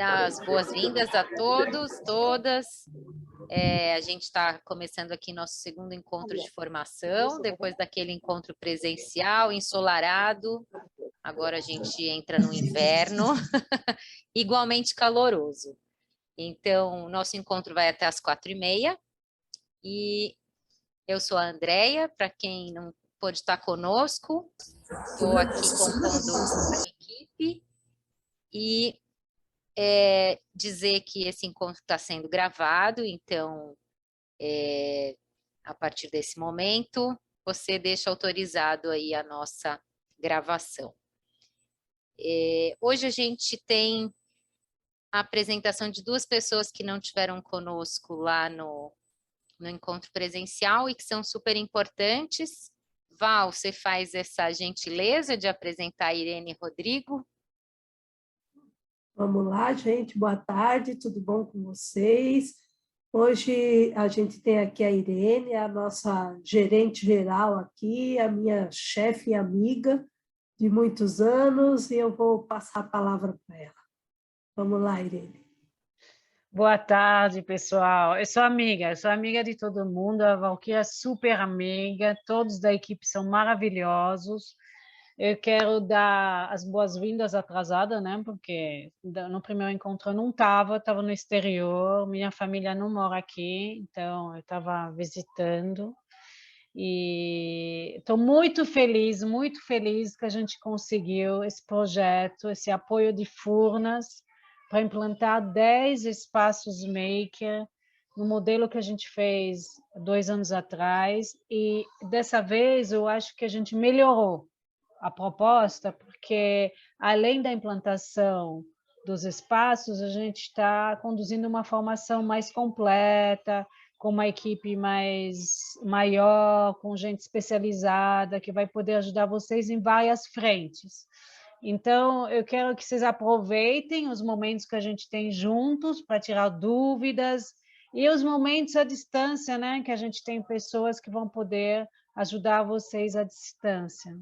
dar as boas-vindas a todos, todas. A gente está começando aqui nosso segundo encontro de formação, depois daquele encontro presencial, ensolarado. Agora a gente entra no inverno, igualmente caloroso. Então, nosso encontro vai até às 4h30. E eu sou a Andreia, para quem não pôde estar conosco, estou aqui compondo a equipe e dizer que esse encontro está sendo gravado, então, a partir desse momento, você deixa autorizado aí a nossa gravação. Hoje a gente tem a apresentação de duas pessoas que não tiveram conosco lá no encontro presencial e que são super importantes. Val, você faz essa gentileza de apresentar a Irene e Rodrigo? Vamos lá, gente. Boa tarde, tudo bom com vocês? Hoje a gente tem aqui a Irene, a nossa gerente geral aqui, a minha chefe e amiga de muitos anos, e eu vou passar a palavra para ela. Vamos lá, Irene. Boa tarde, pessoal. Eu sou amiga de todo mundo, a Valquíria é super amiga, todos da equipe são maravilhosos. Eu quero dar as boas-vindas atrasada, né? Porque no primeiro encontro eu não estava no exterior, minha família não mora aqui, então eu estava visitando. E estou muito feliz que a gente conseguiu esse projeto, esse apoio de Furnas, para implantar 10 espaços maker no modelo que a gente fez 2 anos atrás, e dessa vez eu acho que a gente melhorou a proposta, porque além da implantação dos espaços, a gente está conduzindo uma formação mais completa, com uma equipe maior, com gente especializada, que vai poder ajudar vocês em várias frentes. Então, eu quero que vocês aproveitem os momentos que a gente tem juntos para tirar dúvidas e os momentos à distância, né? Que a gente tem pessoas que vão poder ajudar vocês à distância.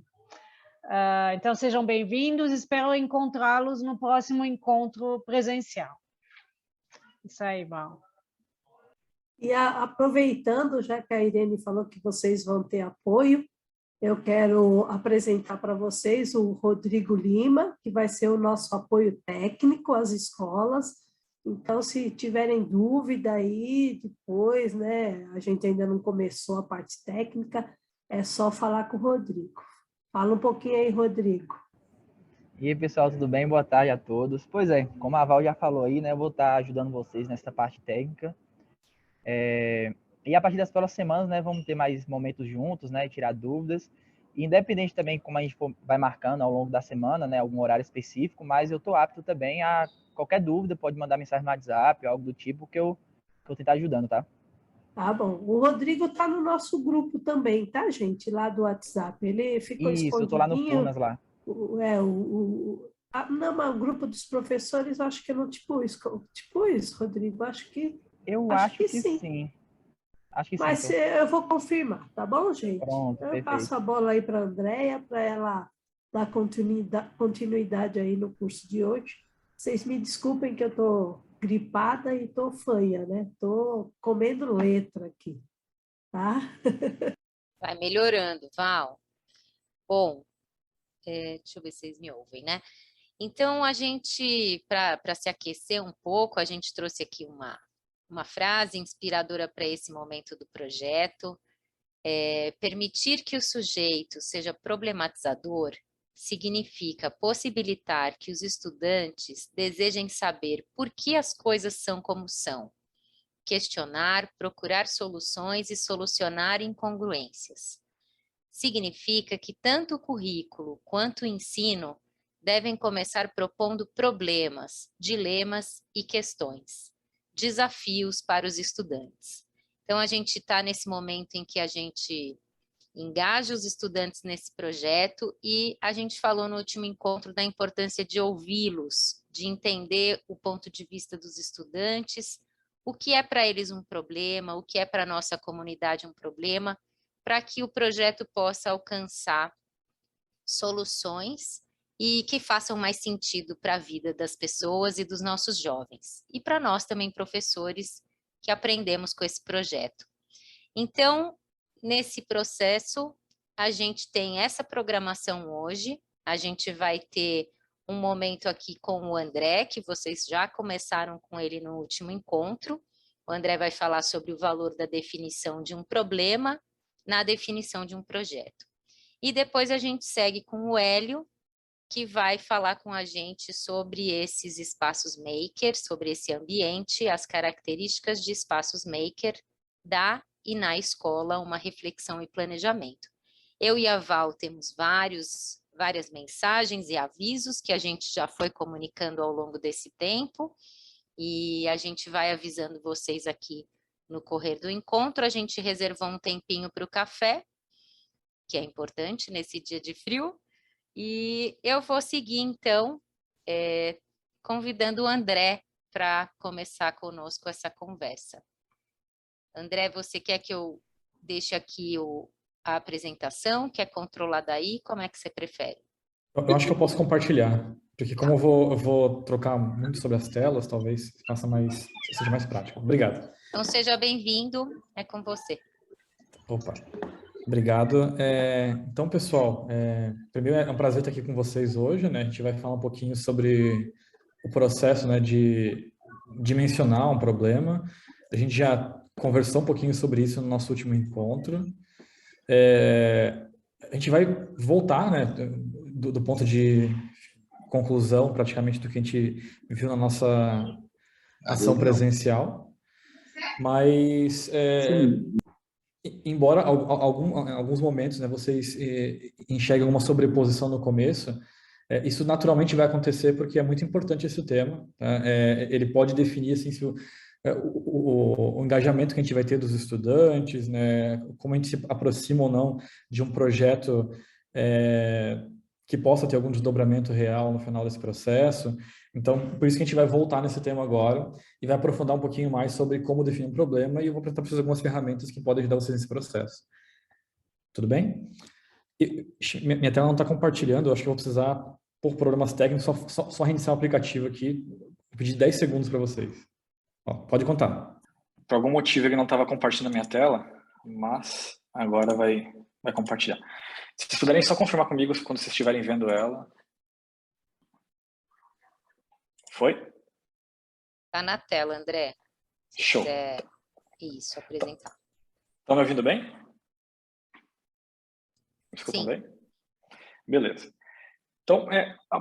Então, sejam bem-vindos, espero encontrá-los no próximo encontro presencial. Isso aí, Val. E aproveitando, já que a Irene falou que vocês vão ter apoio, eu quero apresentar para vocês o Rodrigo Lima, que vai ser o nosso apoio técnico às escolas. Então, se tiverem dúvida aí, depois, né, a gente ainda não começou a parte técnica, é só falar com o Rodrigo. Fala um pouquinho aí, Rodrigo. E aí, pessoal, tudo bem? Boa tarde a todos. Pois é, como a Val já falou aí, né, eu vou estar ajudando vocês nessa parte técnica. E a partir das próximas semanas, né, vamos ter mais momentos juntos, né, tirar dúvidas. Independente também como a gente vai marcando ao longo da semana, né, algum horário específico, mas eu estou apto também a qualquer dúvida, pode mandar mensagem no WhatsApp, algo do tipo, que eu vou tentar ajudando, tá? Tá bom. O Rodrigo está no nosso grupo também, tá, gente? Lá do WhatsApp. Ele ficou Isso, eu estou lá no Furnas, lá. Não, mas o grupo dos professores, eu acho que eu não te pus, Rodrigo. Acho que sim. Acho que mas sim. Então. Eu vou confirmar, tá bom, gente? Pronto, eu perfeito. passo a bola aí para a Andreia, para ela dar continuidade aí no curso de hoje. Vocês me desculpem que eu estou gripada e estou fanha, né? Estou comendo letra aqui, tá? Vai melhorando, Val. Bom, deixa eu ver se vocês me ouvem, né? Então, a gente, para se aquecer um pouco, a gente trouxe aqui uma frase inspiradora para esse momento do projeto. Permitir que o sujeito seja problematizador significa possibilitar que os estudantes desejem saber por que as coisas são como são, questionar, procurar soluções e solucionar incongruências. Significa que tanto o currículo quanto o ensino devem começar propondo problemas, dilemas e questões, desafios para os estudantes. Então, a gente está nesse momento em que a gente engaja os estudantes nesse projeto e a gente falou no último encontro da importância de ouvi-los, de entender o ponto de vista dos estudantes, o que é para eles um problema, o que é para a nossa comunidade um problema, para que o projeto possa alcançar soluções e que façam mais sentido para a vida das pessoas e dos nossos jovens. E para nós também, professores, que aprendemos com esse projeto. Então, nesse processo, a gente tem essa programação hoje, a gente vai ter um momento aqui com o André, que vocês já começaram com ele no último encontro. O André vai falar sobre o valor da definição de um problema na definição de um projeto. E depois a gente segue com o Hélio, que vai falar com a gente sobre esses espaços maker, sobre esse ambiente, as características de espaços maker da e na escola, uma reflexão e planejamento. Eu e a Val temos várias mensagens e avisos que a gente já foi comunicando ao longo desse tempo, e a gente vai avisando vocês aqui no correr do encontro. A gente reservou um tempinho para o café, que é importante nesse dia de frio, e eu vou seguir, então, convidando o André para começar conosco essa conversa. André, você quer que eu deixe aqui a apresentação? Quer controlar daí? Como é que você prefere? Eu acho que eu posso compartilhar, porque como eu vou trocar muito sobre as telas, talvez seja mais prático. Obrigado. Então, seja bem-vindo, é com você. Opa, obrigado. Então, pessoal, primeiro é um prazer estar aqui com vocês hoje, né? A gente vai falar um pouquinho sobre o processo, né, de dimensionar um problema. A gente já conversou um pouquinho sobre isso no nosso último encontro. A gente vai voltar, né, do ponto de conclusão, praticamente, do que a gente viu na nossa ação presencial. Mas, embora em alguns momentos, né, vocês enxerguem uma sobreposição no começo, isso naturalmente vai acontecer porque é muito importante esse tema. Tá? Ele pode definir assim, se o engajamento que a gente vai ter dos estudantes, né, como a gente se aproxima ou não de um projeto que possa ter algum desdobramento real no final desse processo. Então, por isso que a gente vai voltar nesse tema agora e vai aprofundar um pouquinho mais sobre como definir um problema, e eu vou apresentar para vocês algumas ferramentas que podem ajudar vocês nesse processo. Tudo bem? Minha tela não está compartilhando, eu acho que eu vou precisar, por problemas técnicos, só reiniciar o aplicativo aqui. Vou pedir 10 segundos para vocês. Ó, pode contar. Por algum motivo ele não estava compartilhando a minha tela, mas agora vai compartilhar. Se vocês puderem só confirmar comigo quando vocês estiverem vendo ela. Foi? Está na tela, André. Se Show. quiser, isso, apresentar. Estão me ouvindo bem? Me escutam Sim. bem? Beleza. Então,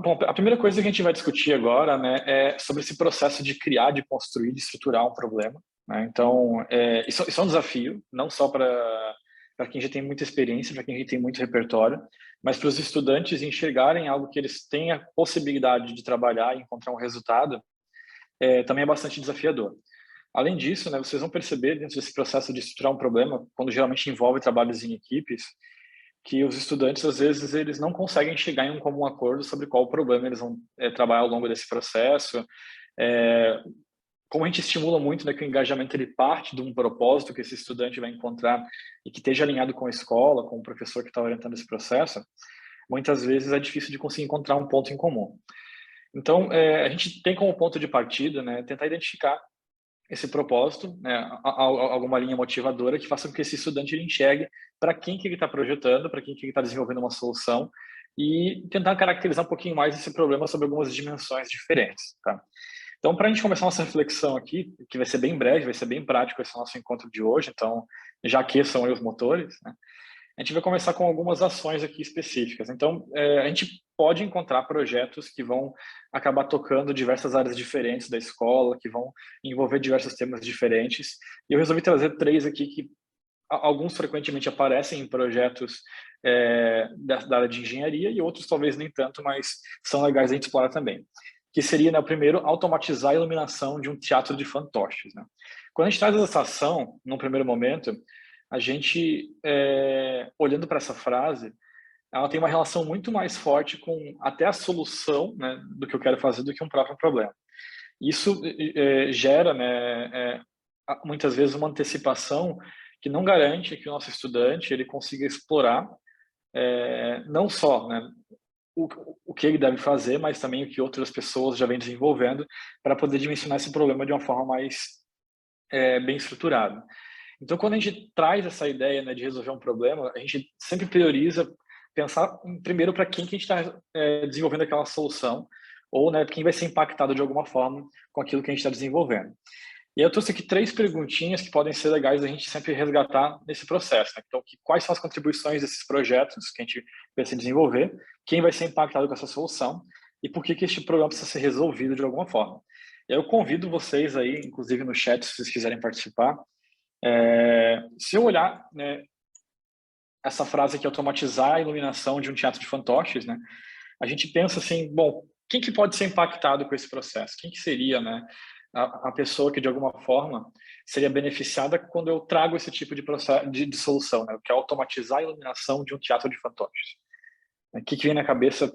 bom, a primeira coisa que a gente vai discutir agora, né, é sobre esse processo de criar, de construir, de estruturar um problema. Né? Então, isso é um desafio, não só para quem já tem muita experiência, para quem já tem muito repertório, mas para os estudantes enxergarem algo que eles têm a possibilidade de trabalhar e encontrar um resultado, também é bastante desafiador. Além disso, né, vocês vão perceber dentro desse processo de estruturar um problema, quando geralmente envolve trabalhos em equipes, que os estudantes, às vezes, eles não conseguem chegar em um comum acordo sobre qual o problema eles vão trabalhar ao longo desse processo. Como a gente estimula muito, né, que o engajamento ele parte de um propósito que esse estudante vai encontrar e que esteja alinhado com a escola, com o professor que está orientando esse processo, muitas vezes é difícil de conseguir encontrar um ponto em comum. Então, a gente tem como ponto de partida, né, tentar identificar esse propósito, né, alguma linha motivadora que faça com que esse estudante ele enxergue para quem que ele está projetando, para quem que ele está desenvolvendo uma solução, e tentar caracterizar um pouquinho mais esse problema sobre algumas dimensões diferentes. Tá? Então, para a gente começar nossa reflexão aqui, que vai ser bem breve, vai ser bem prático esse nosso encontro de hoje, então já aqueçam aí os motores, né? A gente vai começar com algumas ações aqui específicas. Então, a gente pode encontrar projetos que vão acabar tocando diversas áreas diferentes da escola, que vão envolver diversos temas diferentes. E eu resolvi trazer 3 aqui que alguns frequentemente aparecem em projetos da área de engenharia e outros talvez nem tanto, mas são legais a gente explorar também. Que seria, né, o primeiro, automatizar a iluminação de um teatro de fantoches. Né? Quando a gente traz essa ação, num primeiro momento, a gente, olhando para essa frase, ela tem uma relação muito mais forte com até a solução, né, do que eu quero fazer do que um próprio problema. Isso gera, né, muitas vezes uma antecipação que não garante que o nosso estudante ele consiga explorar não só, né, o que ele deve fazer, mas também o que outras pessoas já vêm desenvolvendo para poder dimensionar esse problema de uma forma mais bem estruturada. Então, quando a gente traz essa ideia, né, de resolver um problema, a gente sempre prioriza pensar primeiro para quem que a gente está desenvolvendo aquela solução, ou, né, quem vai ser impactado de alguma forma com aquilo que a gente está desenvolvendo. E eu trouxe aqui 3 perguntinhas que podem ser legais a gente sempre resgatar nesse processo, né? Então, quais são as contribuições desses projetos que a gente pensa em desenvolver, quem vai ser impactado com essa solução e por que este problema precisa ser resolvido de alguma forma. E aí eu convido vocês aí, inclusive no chat, se vocês quiserem participar. Se eu olhar, né, essa frase aqui, automatizar a iluminação de um teatro de fantoches, né, a gente pensa assim, bom, quem que pode ser impactado com esse processo? Quem que seria, né, a pessoa que de alguma forma seria beneficiada quando eu trago esse tipo de processo, de solução, né, que é automatizar a iluminação de um teatro de fantoches? O que vem na cabeça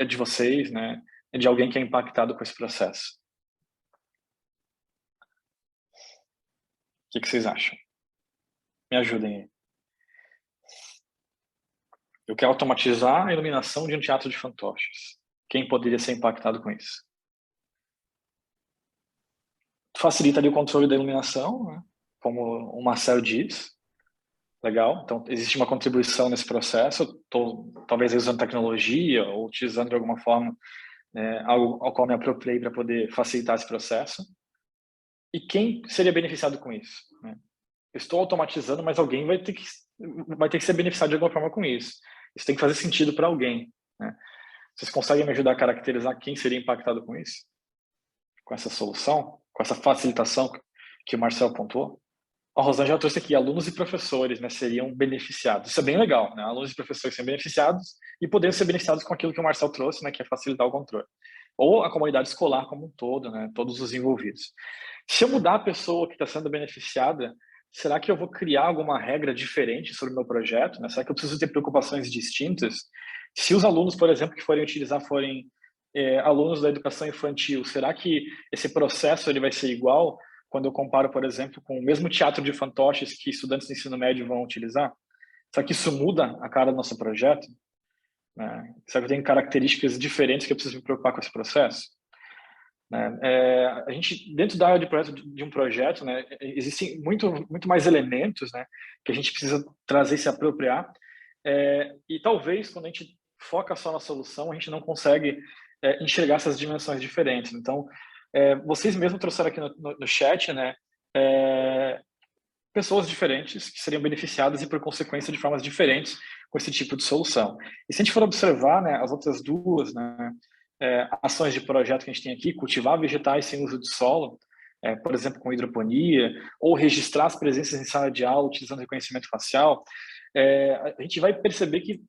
de vocês, né, de alguém que é impactado com esse processo? O que vocês acham? Me ajudem aí. Eu quero automatizar a iluminação de um teatro de fantoches. Quem poderia ser impactado com isso? Facilita ali o controle da iluminação, né? Como o Marcelo diz. Legal. Então, existe uma contribuição nesse processo. Estou, talvez, usando tecnologia ou utilizando de alguma forma algo ao qual me apropriei para poder facilitar esse processo. E quem seria beneficiado com isso? Né? Eu estou automatizando, mas alguém vai ter que ser beneficiado de alguma forma com isso. Isso tem que fazer sentido para alguém, né? Vocês conseguem me ajudar a caracterizar quem seria impactado com isso? Com essa solução? Com essa facilitação que o Marcel pontuou? A Rosângela trouxe aqui, alunos e professores, né, seriam beneficiados. Isso é bem legal, né? Alunos e professores seriam beneficiados e poderiam ser beneficiados com aquilo que o Marcel trouxe, né, que é facilitar o controle. Ou a comunidade escolar como um todo, né, todos os envolvidos. Se eu mudar a pessoa que está sendo beneficiada, será que eu vou criar alguma regra diferente sobre o meu projeto? Né? Será que eu preciso ter preocupações distintas? Se os alunos, por exemplo, que forem utilizar forem alunos da educação infantil, será que esse processo ele vai ser igual quando eu comparo, por exemplo, com o mesmo teatro de fantoches que estudantes do ensino médio vão utilizar? Será que isso muda a cara do nosso projeto? Né? Será que tem características diferentes que eu preciso me preocupar com esse processo? A gente, dentro da área de um projeto, né, existem muito mais elementos, né, que a gente precisa trazer e se apropriar, e talvez quando a gente foca só na solução, a gente não consegue enxergar essas dimensões diferentes. Então, vocês mesmos trouxeram aqui no chat, né, pessoas diferentes que seriam beneficiadas e, por consequência, de formas diferentes com esse tipo de solução. E se a gente for observar, né, as outras duas, né, ações de projeto que a gente tem aqui, cultivar vegetais sem uso de solo, por exemplo, com hidroponia, ou registrar as presenças em sala de aula utilizando reconhecimento facial, a gente vai perceber que,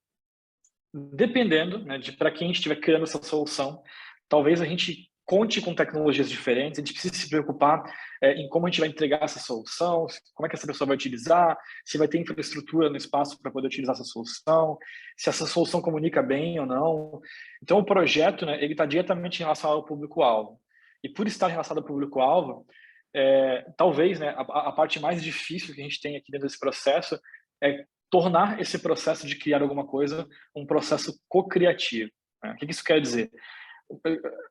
dependendo, né, de para quem estiver criando essa solução, talvez a gente conte com tecnologias diferentes, a gente precisa se preocupar em como a gente vai entregar essa solução, como é que essa pessoa vai utilizar, se vai ter infraestrutura no espaço para poder utilizar essa solução, se essa solução comunica bem ou não. Então, o projeto, né, ele está diretamente relacionado ao público-alvo. E por estar relacionado ao público-alvo, talvez, né, a parte mais difícil que a gente tem aqui dentro desse processo é tornar esse processo de criar alguma coisa um processo co-criativo. Né? O que isso quer dizer?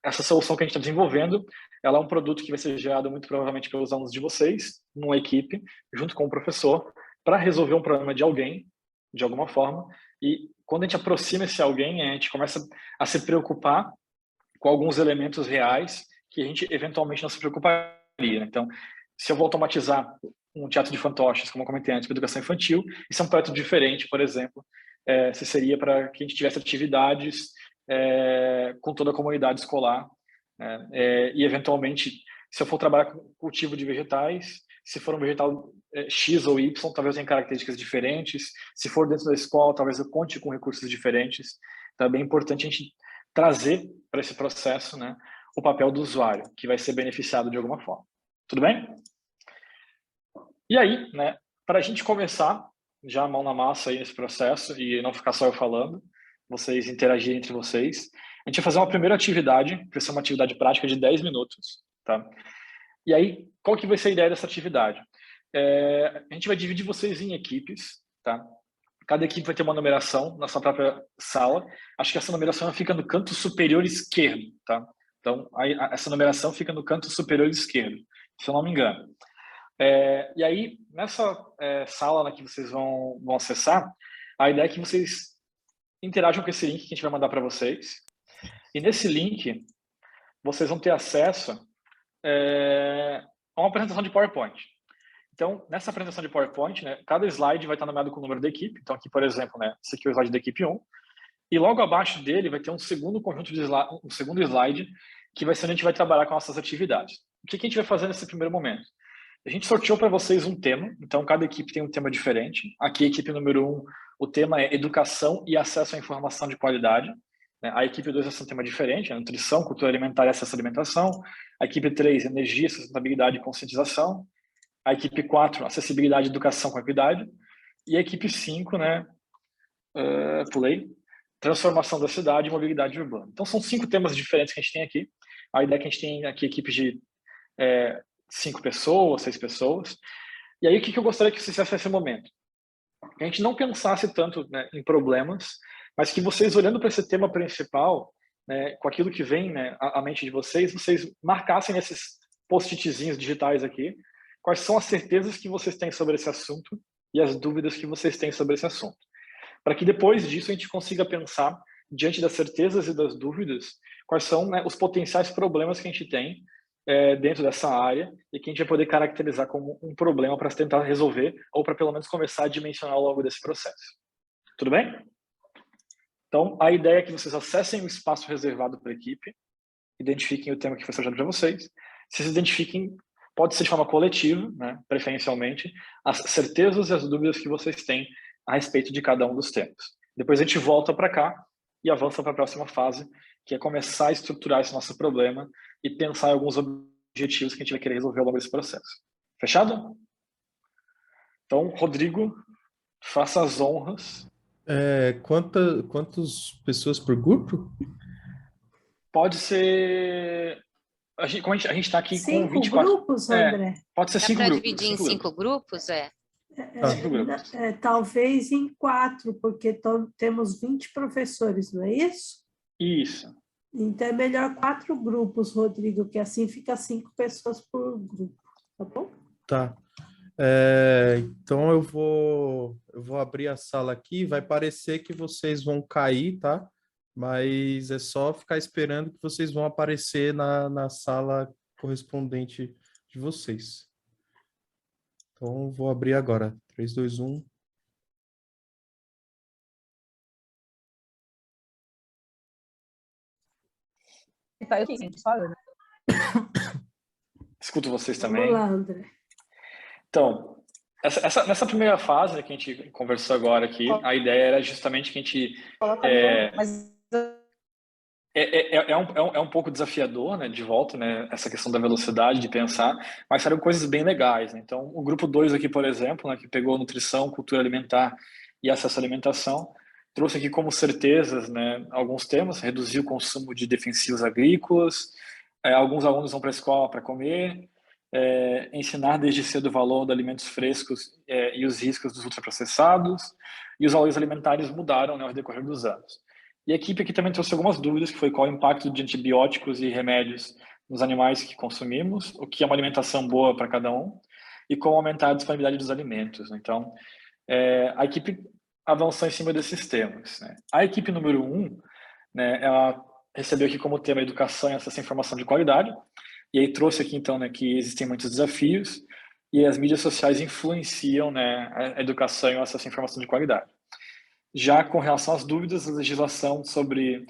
Essa solução que a gente está desenvolvendo, ela é um produto que vai ser gerado muito provavelmente pelos alunos de vocês, numa equipe, junto com o professor, para resolver um problema de alguém, de alguma forma, e quando a gente aproxima esse alguém, a gente começa a se preocupar com alguns elementos reais que a gente eventualmente não se preocuparia. Então, se eu vou automatizar um teatro de fantoches, como eu comentei antes, para educação infantil, isso é um projeto diferente, por exemplo, se seria para que a gente tivesse atividades com toda a comunidade escolar, né? E eventualmente, se eu for trabalhar com cultivo de vegetais, se for um vegetal X ou Y, talvez tenha características diferentes. Se for dentro da escola, talvez eu conte com recursos diferentes. Então é bem importante a gente trazer para esse processo, né, o papel do usuário, que vai ser beneficiado de alguma forma. Tudo bem? E aí, né, para a gente começar já a mão na massa aí nesse processo e não ficar só eu falando, vocês interagirem entre vocês, a gente vai fazer uma primeira atividade, que vai ser uma atividade prática de 10 minutos, tá? E aí, qual que vai ser a ideia dessa atividade? A gente vai dividir vocês em equipes, tá? Cada equipe vai ter uma numeração na sua própria sala. Acho que essa numeração fica no canto superior esquerdo, tá? Então, essa numeração fica no canto superior esquerdo, se eu não me engano. E aí, nessa sala, né, que vocês vão acessar, a ideia é que vocês interajam com esse link que a gente vai mandar para vocês. E nesse link, vocês vão ter acesso a uma apresentação de PowerPoint. Então, nessa apresentação de PowerPoint, né, cada slide vai estar nomeado com o número da equipe. Então, aqui, por exemplo, né, esse aqui é o slide da equipe 1. E logo abaixo dele vai ter um segundo conjunto de um segundo slide, que vai ser onde a gente vai trabalhar com nossas atividades. O que a gente vai fazer nesse primeiro momento? A gente sorteou para vocês um tema, então cada equipe tem um tema diferente. Aqui, a equipe número 1, o tema é educação e acesso à informação de qualidade. A equipe 2 vai ser um tema diferente, nutrição, cultura alimentar e acesso à alimentação. A equipe 3, energia, sustentabilidade e conscientização. A equipe 4, acessibilidade e educação com equidade. E a equipe 5, né, transformação da cidade e mobilidade urbana. Então, são 5 temas diferentes que a gente tem aqui. A ideia é que a gente tem aqui equipes de 5 pessoas, 6 pessoas. E aí, o que eu gostaria que vocês fizessem nesse momento? Que a gente não pensasse tanto, né, em problemas, mas que vocês, olhando para esse tema principal, né, com aquilo que vem, né, à mente de vocês marcassem nesses post-itzinhos digitais aqui, quais são as certezas que vocês têm sobre esse assunto e as dúvidas que vocês têm sobre esse assunto. Para que depois disso a gente consiga pensar, diante das certezas e das dúvidas, quais são, né, os potenciais problemas que a gente tem dentro dessa área e que a gente vai poder caracterizar como um problema para tentar resolver ou para pelo menos começar a dimensionar ao longo desse processo. Tudo bem? Então, a ideia é que vocês acessem o espaço reservado para a equipe, identifiquem o tema que foi sorteado para vocês, vocês identifiquem, pode ser de forma coletiva, né, preferencialmente, as certezas e as dúvidas que vocês têm a respeito de cada um dos temas. Depois a gente volta para cá e avança para a próxima fase, que é começar a estruturar esse nosso problema e pensar em alguns objetivos que a gente vai querer resolver ao longo desse processo. Fechado? Então, Rodrigo, faça as honras. Quantas pessoas por grupo? Pode ser... A gente está aqui com 24... 5 grupos, André? Pode ser 5 grupos. Dá para dividir em 5 grupos? 5 grupos. Talvez em 4, porque temos 20 professores, não é isso? Isso. Então, é melhor 4 grupos, Rodrigo, que assim fica 5 pessoas por grupo, tá bom? Tá. Então, eu vou abrir a sala aqui, vai parecer que vocês vão cair, tá? Mas é só ficar esperando que vocês vão aparecer na sala correspondente de vocês. Então, vou abrir agora. 3, 2, 1... Escuto vocês também. Vamos lá, André. Então, nessa primeira fase que a gente conversou agora aqui, a ideia era justamente que a gente... É um pouco desafiador, né, de volta, né, essa questão da velocidade, de pensar, mas saíram coisas bem legais, né? Então, o grupo 2 aqui, por exemplo, né, que pegou nutrição, cultura alimentar e acesso à alimentação, trouxe aqui como certezas, né, alguns temas: reduzir o consumo de defensivos agrícolas, alguns alunos vão para a escola para comer, ensinar desde cedo o valor de alimentos frescos e os riscos dos ultraprocessados, e os valores alimentares mudaram, né, ao decorrer dos anos. E a equipe aqui também trouxe algumas dúvidas, que foi qual o impacto de antibióticos e remédios nos animais que consumimos, o que é uma alimentação boa para cada um, e como aumentar a disponibilidade dos alimentos. Então, a equipe avançou em cima desses temas, né? A equipe número 1, né, ela recebeu aqui como tema educação e acesso à informação de qualidade, e aí trouxe aqui, então, né, que existem muitos desafios e as mídias sociais influenciam, né, a educação e o acesso à informação de qualidade. Já com relação às dúvidas, a legislação sobre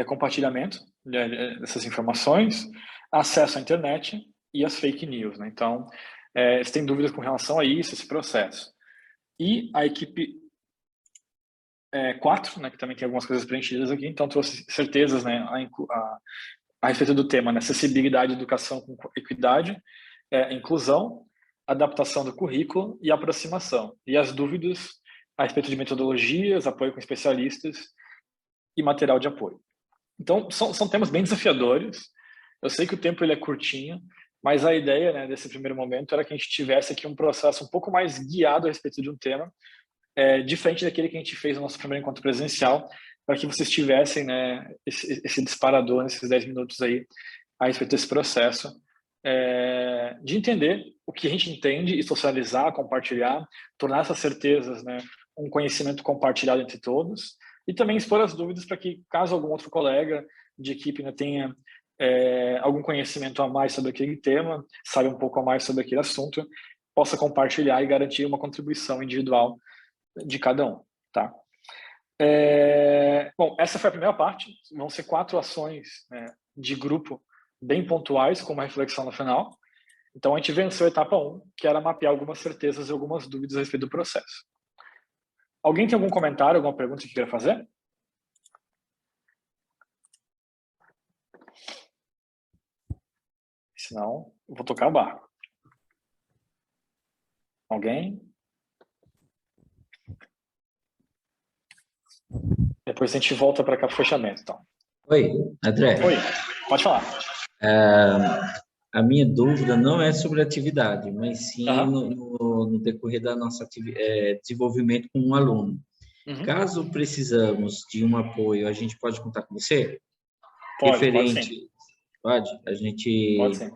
compartilhamento dessas informações, acesso à internet e as fake news, né? Então, você tem dúvidas com relação a isso, esse processo. E a equipe 4, né, que também tem algumas coisas preenchidas aqui, então trouxe certezas, né, a respeito do tema, né, acessibilidade, educação com equidade, inclusão, adaptação do currículo e aproximação. E as dúvidas a respeito de metodologias, apoio com especialistas e material de apoio. Então, são temas bem desafiadores. Eu sei que o tempo ele é curtinho, mas a ideia, né, desse primeiro momento era que a gente tivesse aqui um processo um pouco mais guiado a respeito de um tema, diferente daquele que a gente fez no nosso primeiro encontro presencial, para que vocês tivessem, né, esse disparador nesses 10 minutos aí a respeito desse processo, de entender o que a gente entende e socializar, compartilhar, tornar essas certezas, né, um conhecimento compartilhado entre todos, e também expor as dúvidas para que, caso algum outro colega de equipe, né, tenha algum conhecimento a mais sobre aquele tema, saiba um pouco a mais sobre aquele assunto, possa compartilhar e garantir uma contribuição individual de cada um, tá? Bom, essa foi a primeira parte. Vão ser 4 ações, né, de grupo bem pontuais, com uma reflexão no final. Então, a gente venceu a etapa 1, que era mapear algumas certezas e algumas dúvidas a respeito do processo. Alguém tem algum comentário, alguma pergunta que queira fazer? Senão, eu vou tocar o barco. Alguém? Depois a gente volta para cá para o fechamento, então. Oi, André. Oi, pode falar. A minha dúvida não é sobre a atividade, mas sim no decorrer da nossa desenvolvimento com um aluno. Caso precisamos de um apoio, a gente pode contar com você? Pode. Pode? A gente... Pode sim.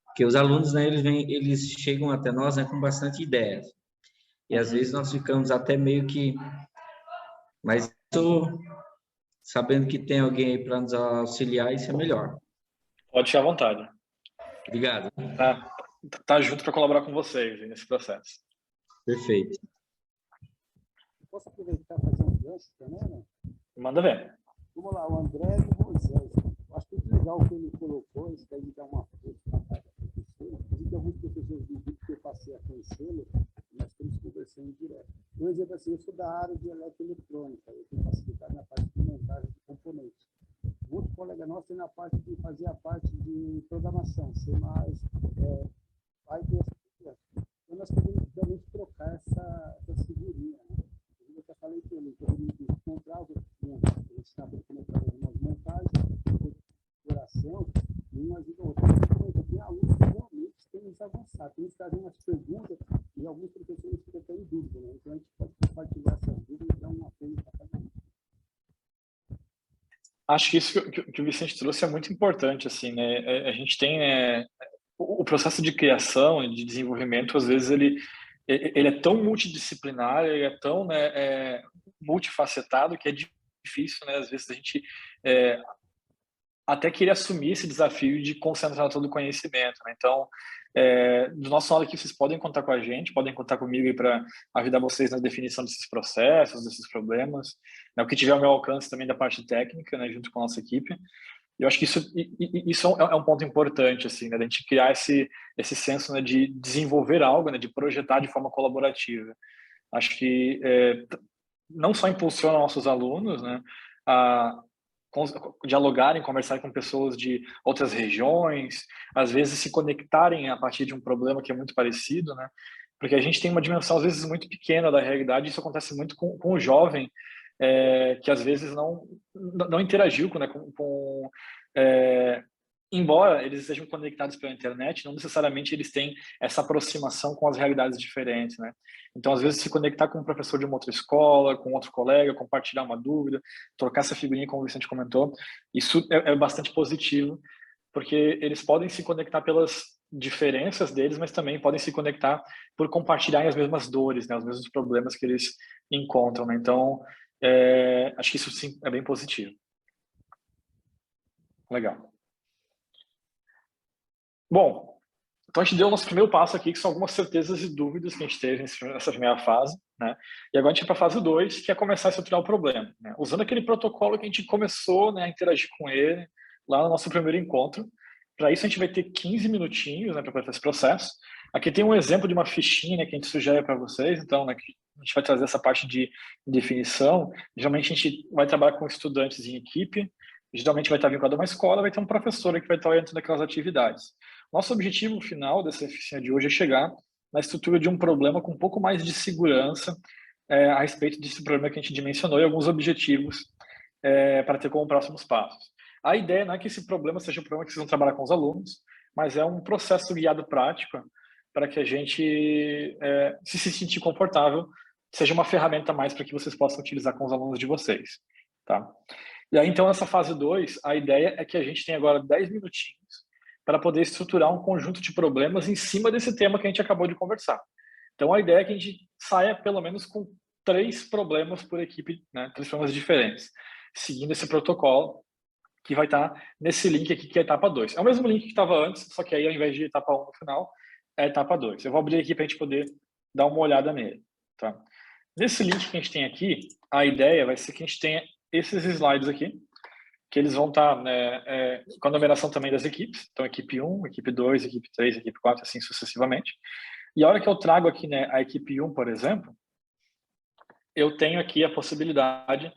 Porque os alunos, né, eles chegam até nós, né, com bastante ideias. E às vezes nós ficamos até meio que... Mas sabendo que tem alguém aí para nos auxiliar, isso é melhor. Pode ficar à vontade. Obrigado. Tá junto para colaborar com vocês nesse processo. Perfeito. Posso aproveitar e fazer um gancho também, né? Manda ver. Vamos lá, o André e o Moisés. Acho que é legal o que ele colocou, isso daí me dá uma força na parte da professora. Inclusive, alguns professores do grupo que eu passei a conhecê-lo, nós estamos conversando direto. Por exemplo, assim, eu sou da área de eletroeletrônica, eu tenho facilidade na parte de montagem de componentes. Outro colega nosso tem na parte de fazer a parte de programação, ser mais Python. Então, nós podemos realmente trocar essa figurinha, né? Eu até falei que ele poderia encontrar a gente sabe como é que algumas montagens, exploração, e uma ajuda outra. Tem alunos que realmente têm nos avançado, tem que fazer umas perguntas e alguns professores ficam até em dúvida, né? Então, a gente pode compartilhar essas dúvidas e dar um apoio para cada um. Acho que isso que o Vicente trouxe é muito importante, assim, né? A gente tem o processo de criação e de desenvolvimento, às vezes ele é tão multidisciplinar, ele é tão, né, multifacetado que é difícil, né? Às vezes a gente até querer assumir esse desafio de concentrar todo o conhecimento, né? Então, do nosso lado aqui, vocês podem contar com a gente, podem contar comigo para ajudar vocês na definição desses processos, desses problemas, né? O que tiver ao meu alcance também da parte técnica, né, junto com a nossa equipe. Eu acho que isso é um ponto importante, assim, né, da gente criar esse senso, né, de desenvolver algo, né, de projetar de forma colaborativa. Acho que não só impulsiona nossos alunos, né, a dialogarem, conversarem com pessoas de outras regiões, às vezes se conectarem a partir de um problema que é muito parecido, né? Porque a gente tem uma dimensão às vezes muito pequena da realidade, isso acontece muito com o jovem, que às vezes não interagiu né, embora eles estejam conectados pela internet, não necessariamente eles têm essa aproximação com as realidades diferentes, né? Então, às vezes, se conectar com um professor de uma outra escola, com outro colega, compartilhar uma dúvida, trocar essa figurinha, como o Vicente comentou, isso é bastante positivo, porque eles podem se conectar pelas diferenças deles, mas também podem se conectar por compartilharem as mesmas dores, né, os mesmos problemas que eles encontram, né? Então, acho que isso sim é bem positivo. Legal. Bom, então a gente deu o nosso primeiro passo aqui, que são algumas certezas e dúvidas que a gente teve nessa primeira fase, né? E agora a gente vai para a fase 2, que é começar a estruturar o problema, né? Usando aquele protocolo que a gente começou, né, a interagir com ele lá no nosso primeiro encontro. Para isso a gente vai ter 15 minutinhos, né, para fazer esse processo. Aqui tem um exemplo de uma fichinha, né, que a gente sugere para vocês, então, né, a gente vai trazer essa parte de definição. Geralmente a gente vai trabalhar com estudantes em equipe, geralmente vai estar vinculado a uma escola, vai ter um professor que vai estar orientando aquelas atividades. Nosso objetivo final dessa oficina de hoje é chegar na estrutura de um problema com um pouco mais de segurança a respeito desse problema que a gente dimensionou e alguns objetivos para ter como próximos passos. A ideia não é que esse problema seja um problema que vocês vão trabalhar com os alunos, mas é um processo guiado prático para que a gente se sentir confortável seja uma ferramenta a mais para que vocês possam utilizar com os alunos de vocês, tá? E aí, então, nessa fase 2, a ideia é que a gente tem agora 10 minutinhos para poder estruturar um conjunto de problemas em cima desse tema que a gente acabou de conversar. Então, a ideia é que a gente saia pelo menos com 3 problemas por equipe, né? 3 problemas diferentes, seguindo esse protocolo que vai estar nesse link aqui, que é a etapa 2. É o mesmo link que estava antes, só que aí, ao invés de etapa 1 no final, é a etapa 2. Eu vou abrir aqui para a gente poder dar uma olhada nele, tá? Nesse link que a gente tem aqui, a ideia vai ser que a gente tenha esses slides aqui, que eles vão estar com a numeração também das equipes. Então, equipe 1, equipe 2, equipe 3, equipe 4, assim sucessivamente. E a hora que eu trago aqui, né, a equipe 1, por exemplo, eu tenho aqui a possibilidade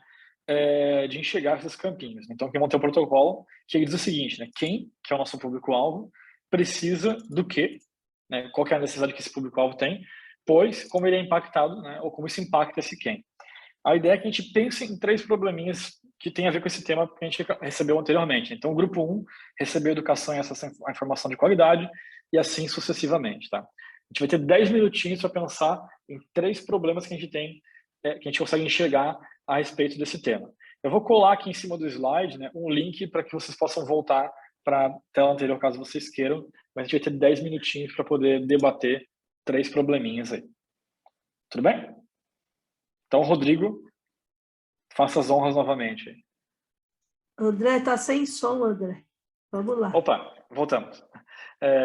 de enxergar esses campinhos. Então, aqui eu montei um protocolo que diz o seguinte, né, quem, que é o nosso público-alvo, precisa do quê, né, qual que é a necessidade que esse público-alvo tem, pois como ele é impactado, né, ou como isso impacta esse quem. A ideia é que a gente pense em 3 probleminhas que tem a ver com esse tema que a gente recebeu anteriormente. Então, o grupo 1 recebeu educação e acesso à informação de qualidade e assim sucessivamente, tá? A gente vai ter 10 minutinhos para pensar em 3 problemas que a gente tem, que a gente consegue enxergar a respeito desse tema. Eu vou colar aqui em cima do slide, né, um link para que vocês possam voltar para a tela anterior, caso vocês queiram, mas a gente vai ter 10 minutinhos para poder debater 3 probleminhas aí. Tudo bem? Então, Rodrigo, faça as honras novamente. André, está sem som, André. Vamos lá. Opa, voltamos.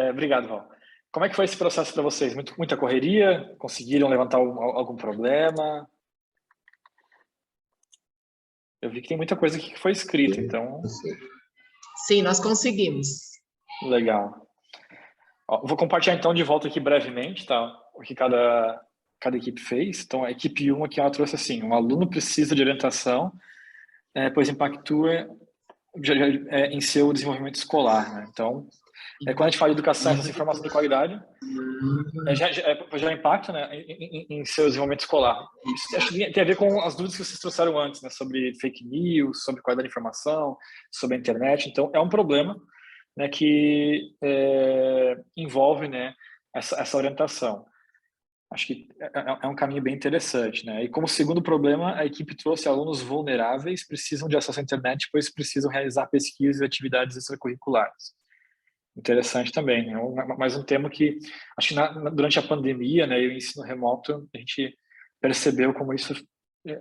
Obrigado, Val. Como é que foi esse processo para vocês? Muita correria? Conseguiram levantar algum problema? Eu vi que tem muita coisa aqui que foi escrita, então... Sim, nós conseguimos. Legal. Ó, vou compartilhar, então, de volta aqui brevemente, tá? O que cada equipe fez. Então, a equipe 1 aqui, ela trouxe assim, um aluno precisa de orientação, pois impactua em seu desenvolvimento escolar, né? Então, quando a gente fala de educação, essa informação de qualidade já impacta, né, em seu desenvolvimento escolar. Isso acho que tem a ver com as dúvidas que vocês trouxeram antes, né, sobre fake news, sobre qualidade de informação, sobre a internet. Então, é um problema, né, que envolve, né, essa orientação. Acho que é um caminho bem interessante, né? E como segundo problema, a equipe trouxe alunos vulneráveis, precisam de acesso à internet, pois precisam realizar pesquisas e atividades extracurriculares. Interessante também, né? Mais um tema que, acho que durante a pandemia, né, e o ensino remoto, a gente percebeu como isso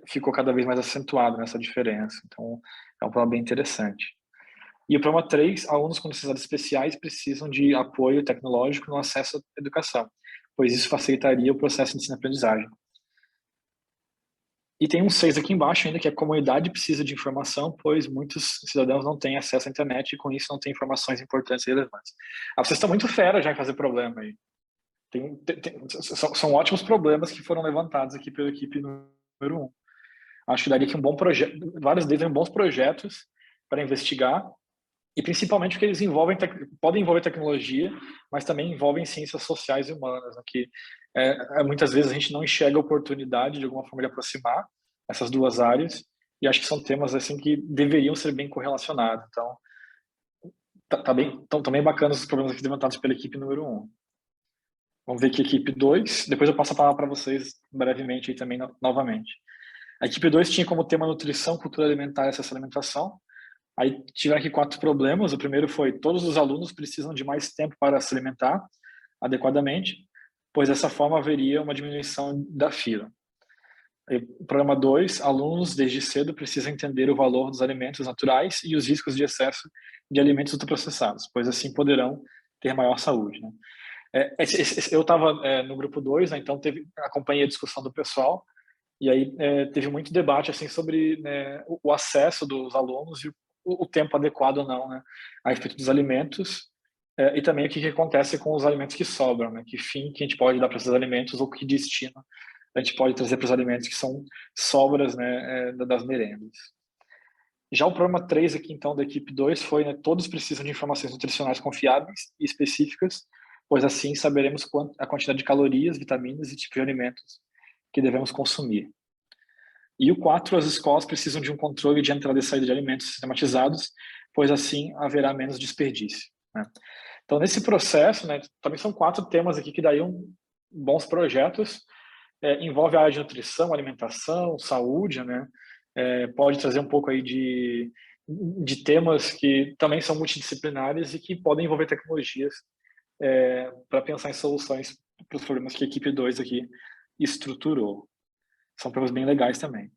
ficou cada vez mais acentuado nessa diferença. Então, é um problema bem interessante. E o problema 3, alunos com necessidades especiais precisam de apoio tecnológico no acesso à educação, pois isso facilitaria o processo de ensino-aprendizagem. E tem um 6 aqui embaixo ainda, que a comunidade precisa de informação, pois muitos cidadãos não têm acesso à internet e com isso não têm informações importantes e relevantes. Vocês estão muito fera já em fazer problema aí. São ótimos problemas que foram levantados aqui pela equipe número 1. Acho que daria aqui um bom projeto, vários deles são bons projetos para investigar, e principalmente porque eles podem envolver tecnologia, mas também envolvem ciências sociais e humanas, né, que muitas vezes a gente não enxerga a oportunidade de alguma forma de aproximar essas duas áreas, e acho que são temas assim que deveriam ser bem correlacionados. Então, estão bem bacanas os problemas aqui levantados pela equipe número 1. Vamos ver aqui a equipe 2, depois eu passo a palavra para vocês brevemente aí também novamente. A equipe 2 tinha como tema nutrição, cultura alimentar e acesso à alimentação. Aí tiveram aqui 4 problemas. O primeiro foi: todos os alunos precisam de mais tempo para se alimentar adequadamente, pois dessa forma haveria uma diminuição da fila. O problema 2, alunos desde cedo precisam entender o valor dos alimentos naturais e os riscos de excesso de alimentos ultraprocessados, pois assim poderão ter maior saúde, né? Eu estava no grupo 2, né, então acompanhei a discussão do pessoal, e aí teve muito debate assim, sobre, né, o acesso dos alunos e o tempo adequado ou não, né, a respeito dos alimentos, e também o que acontece com os alimentos que sobram, né, que fim que a gente pode dar para esses alimentos ou que destino a gente pode trazer para os alimentos que são sobras, né, das merendas. Já o problema 3 aqui, então, da equipe 2 foi, né, todos precisam de informações nutricionais confiáveis e específicas, pois assim saberemos a quantidade de calorias, vitaminas e tipo de alimentos que devemos consumir. E o 4, as escolas precisam de um controle de entrada e saída de alimentos sistematizados, pois assim haverá menos desperdício, né? Então, nesse processo, né, também são 4 temas aqui que dariam bons projetos, envolve a área de nutrição, alimentação, saúde, né? Pode trazer um pouco aí de temas que também são multidisciplinares e que podem envolver tecnologias para pensar em soluções para os problemas que a equipe 2 aqui estruturou. São provas bem legais também.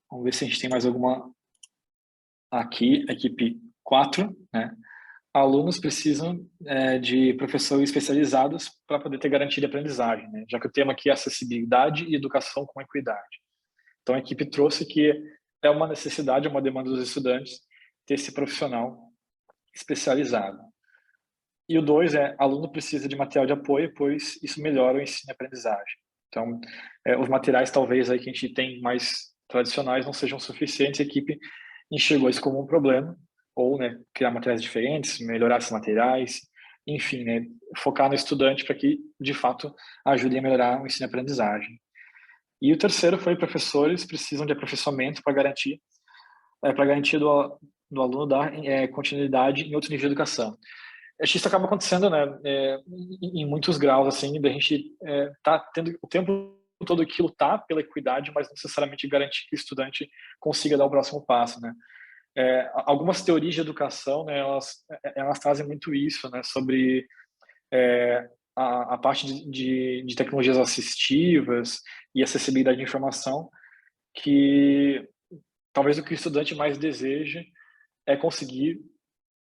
Vamos ver se a gente tem mais alguma aqui, equipe 4, né? Alunos precisam de professores especializados para poder ter garantia de aprendizagem, né? Já que o tema aqui é acessibilidade e educação com equidade. Então, a equipe trouxe que é uma necessidade, é uma demanda dos estudantes ter esse profissional especializado. E o 2 aluno precisa de material de apoio, pois isso melhora o ensino e aprendizagem. Então, os materiais talvez aí que a gente tem mais tradicionais não sejam suficientes, a equipe enxergou isso como um problema, ou, né, criar materiais diferentes, melhorar esses materiais, enfim, né, focar no estudante para que, de fato, ajude a melhorar o ensino e aprendizagem. E o terceiro foi professores precisam de aperfeiçoamento para garantir do aluno dar continuidade em outro nível de educação. Acho que isso acaba acontecendo, né, em muitos graus, assim, da gente tá tendo o tempo todo que lutar pela equidade, mas não necessariamente garantir que o estudante consiga dar o próximo passo, né. Algumas teorias de educação, né, elas trazem muito isso, né, sobre a parte de tecnologias assistivas e acessibilidade de informação, que talvez o que o estudante mais deseja é conseguir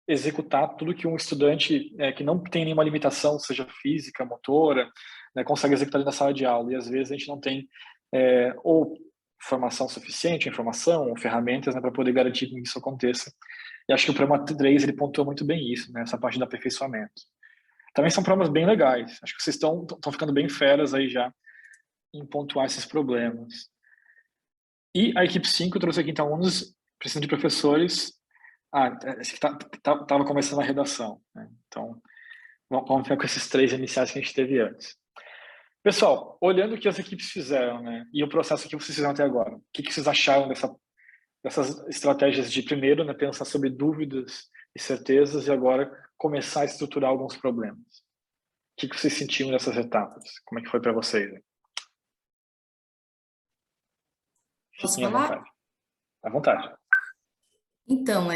executar tudo que um estudante que não tem nenhuma limitação, seja física, motora, né, consegue executar na sala de aula. E às vezes a gente não tem ou formação suficiente, informação, ou ferramentas, né, para poder garantir que isso aconteça. E acho que o programa 3 ele pontua muito bem isso, né, essa parte do aperfeiçoamento. Também são programas bem legais. Acho que vocês estão ficando bem feras aí já em pontuar esses problemas. E a equipe 5 trouxe aqui, então, alunos precisam de professores. Esse aqui estava começando a redação, né? Então, vamos ficar com esses 3 iniciais que a gente teve antes. Pessoal, olhando o que as equipes fizeram, né, e o processo que vocês fizeram até agora, o que vocês acharam dessas estratégias de, primeiro, né, pensar sobre dúvidas e certezas e agora começar a estruturar alguns problemas? O que vocês sentiram nessas etapas? Como é que foi para vocês? Posso Fiquem falar? À vontade. Então,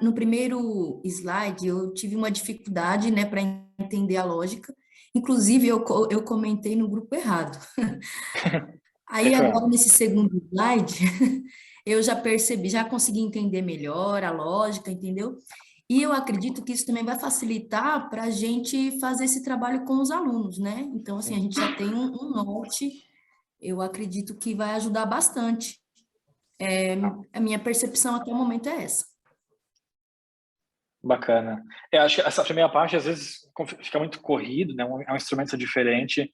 no primeiro slide, eu tive uma dificuldade, né, para entender a lógica. Inclusive, eu comentei no grupo errado. Aí, agora, nesse segundo slide, eu já percebi, já consegui entender melhor a lógica, entendeu? E eu acredito que isso também vai facilitar para a gente fazer esse trabalho com os alunos, né? Então, assim, a gente já tem um norte, eu acredito que vai ajudar bastante. A minha percepção até o momento é essa. Bacana. Acho que essa primeira parte, às vezes, fica muito corrido, né? É um instrumento diferente.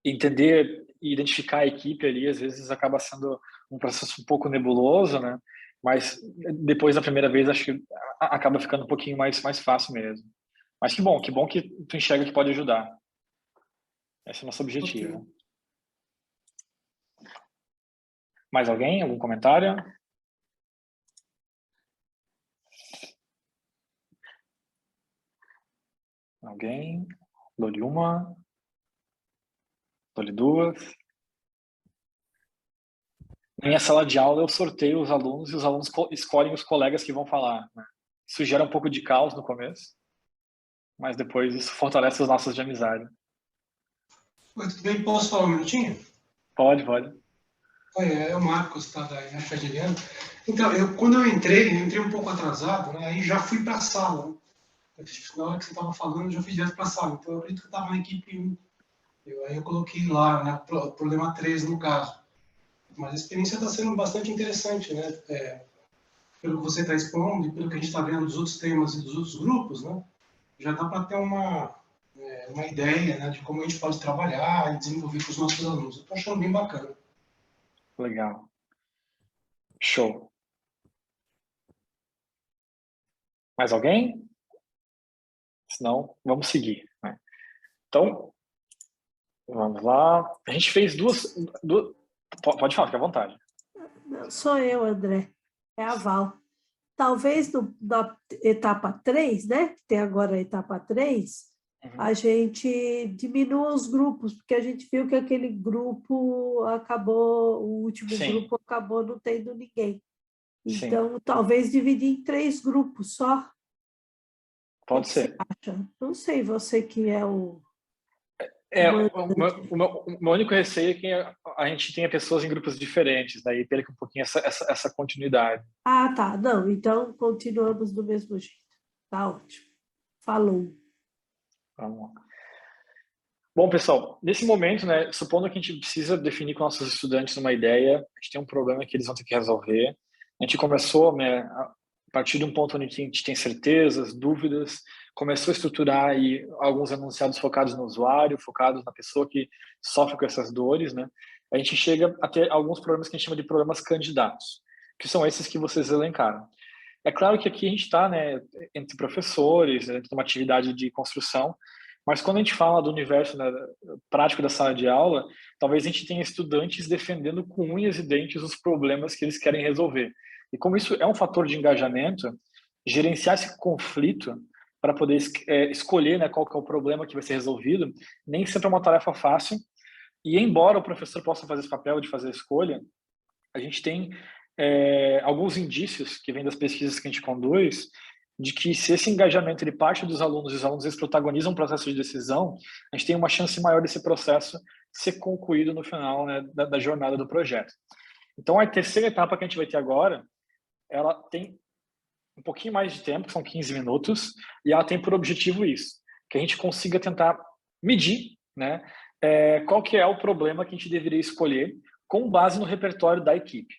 Entender e identificar a equipe ali, às vezes, acaba sendo um processo um pouco nebuloso, né? Mas depois da primeira vez, acho que acaba ficando um pouquinho mais fácil mesmo. Mas que bom que tu enxerga que pode ajudar. Esse é o nosso objetivo. Okay. Mais alguém? Algum comentário? Alguém? Dou-lhe uma. Dou-lhe duas. Na minha sala de aula, eu sorteio os alunos e os alunos escolhem os colegas que vão falar, né? Isso gera um pouco de caos no começo, mas depois isso fortalece os laços de amizade. Oi, tudo bem? Posso falar um minutinho? Pode. Oi, é o Marcos, tá, da Infadiliano. Então, quando eu entrei um pouco atrasado, né? Aí já fui para a sala. Né? Na hora que você estava falando, eu já fui direto para a sala. Então, eu acredito que eu estava na equipe 1. Aí eu coloquei lá, né? Problema 3 no caso. Mas a experiência está sendo bastante interessante, né? Pelo que você está expondo e pelo que a gente está vendo dos outros temas e dos outros grupos, né? Já dá para ter uma ideia, né, de como a gente pode trabalhar e desenvolver com os nossos alunos. Eu estou achando bem bacana. Legal. Show. Mais alguém? Senão, vamos seguir, né? Então, vamos lá. A gente fez duas... Pode falar, fica à vontade. Não, sou eu, André. É a Val. Talvez da etapa 3, né? Que tem agora a etapa 3, a gente diminua os grupos, porque a gente viu que aquele grupo acabou, o último grupo acabou não tendo ninguém. Então, talvez dividir em 3 grupos só. Pode ser. Não sei, você que é o... O meu único receio é que a gente tenha pessoas em grupos diferentes, daí perca um pouquinho essa continuidade. Ah, tá. Não, então continuamos do mesmo jeito. Tá ótimo. Falou. Vamos lá. Bom, pessoal, nesse momento, né, supondo que a gente precisa definir com nossos estudantes uma ideia, a gente tem um problema que eles vão ter que resolver. A gente começou, né, a partir de um ponto onde a gente tem certezas, dúvidas, começou a estruturar aí alguns enunciados focados no usuário, focados na pessoa que sofre com essas dores, né? A gente chega a ter alguns problemas que a gente chama de problemas candidatos, que são esses que vocês elencaram. É claro que aqui a gente está, né, entre professores, dentro de uma atividade de construção, mas quando a gente fala do universo, né, prático da sala de aula, talvez a gente tenha estudantes defendendo com unhas e dentes os problemas que eles querem resolver. E como isso é um fator de engajamento, gerenciar esse conflito para poder escolher, né, qual que é o problema que vai ser resolvido, nem sempre é uma tarefa fácil. E embora o professor possa fazer esse papel de fazer a escolha, a gente tem alguns indícios que vêm das pesquisas que a gente conduz de que se esse engajamento ele parte dos alunos e os alunos eles protagonizam o processo de decisão, a gente tem uma chance maior desse processo ser concluído no final, né, da jornada do projeto. Então, a terceira etapa que a gente vai ter agora, ela tem um pouquinho mais de tempo, que são 15 minutos, e ela tem por objetivo isso, que a gente consiga tentar medir, né, qual que é o problema que a gente deveria escolher com base no repertório da equipe.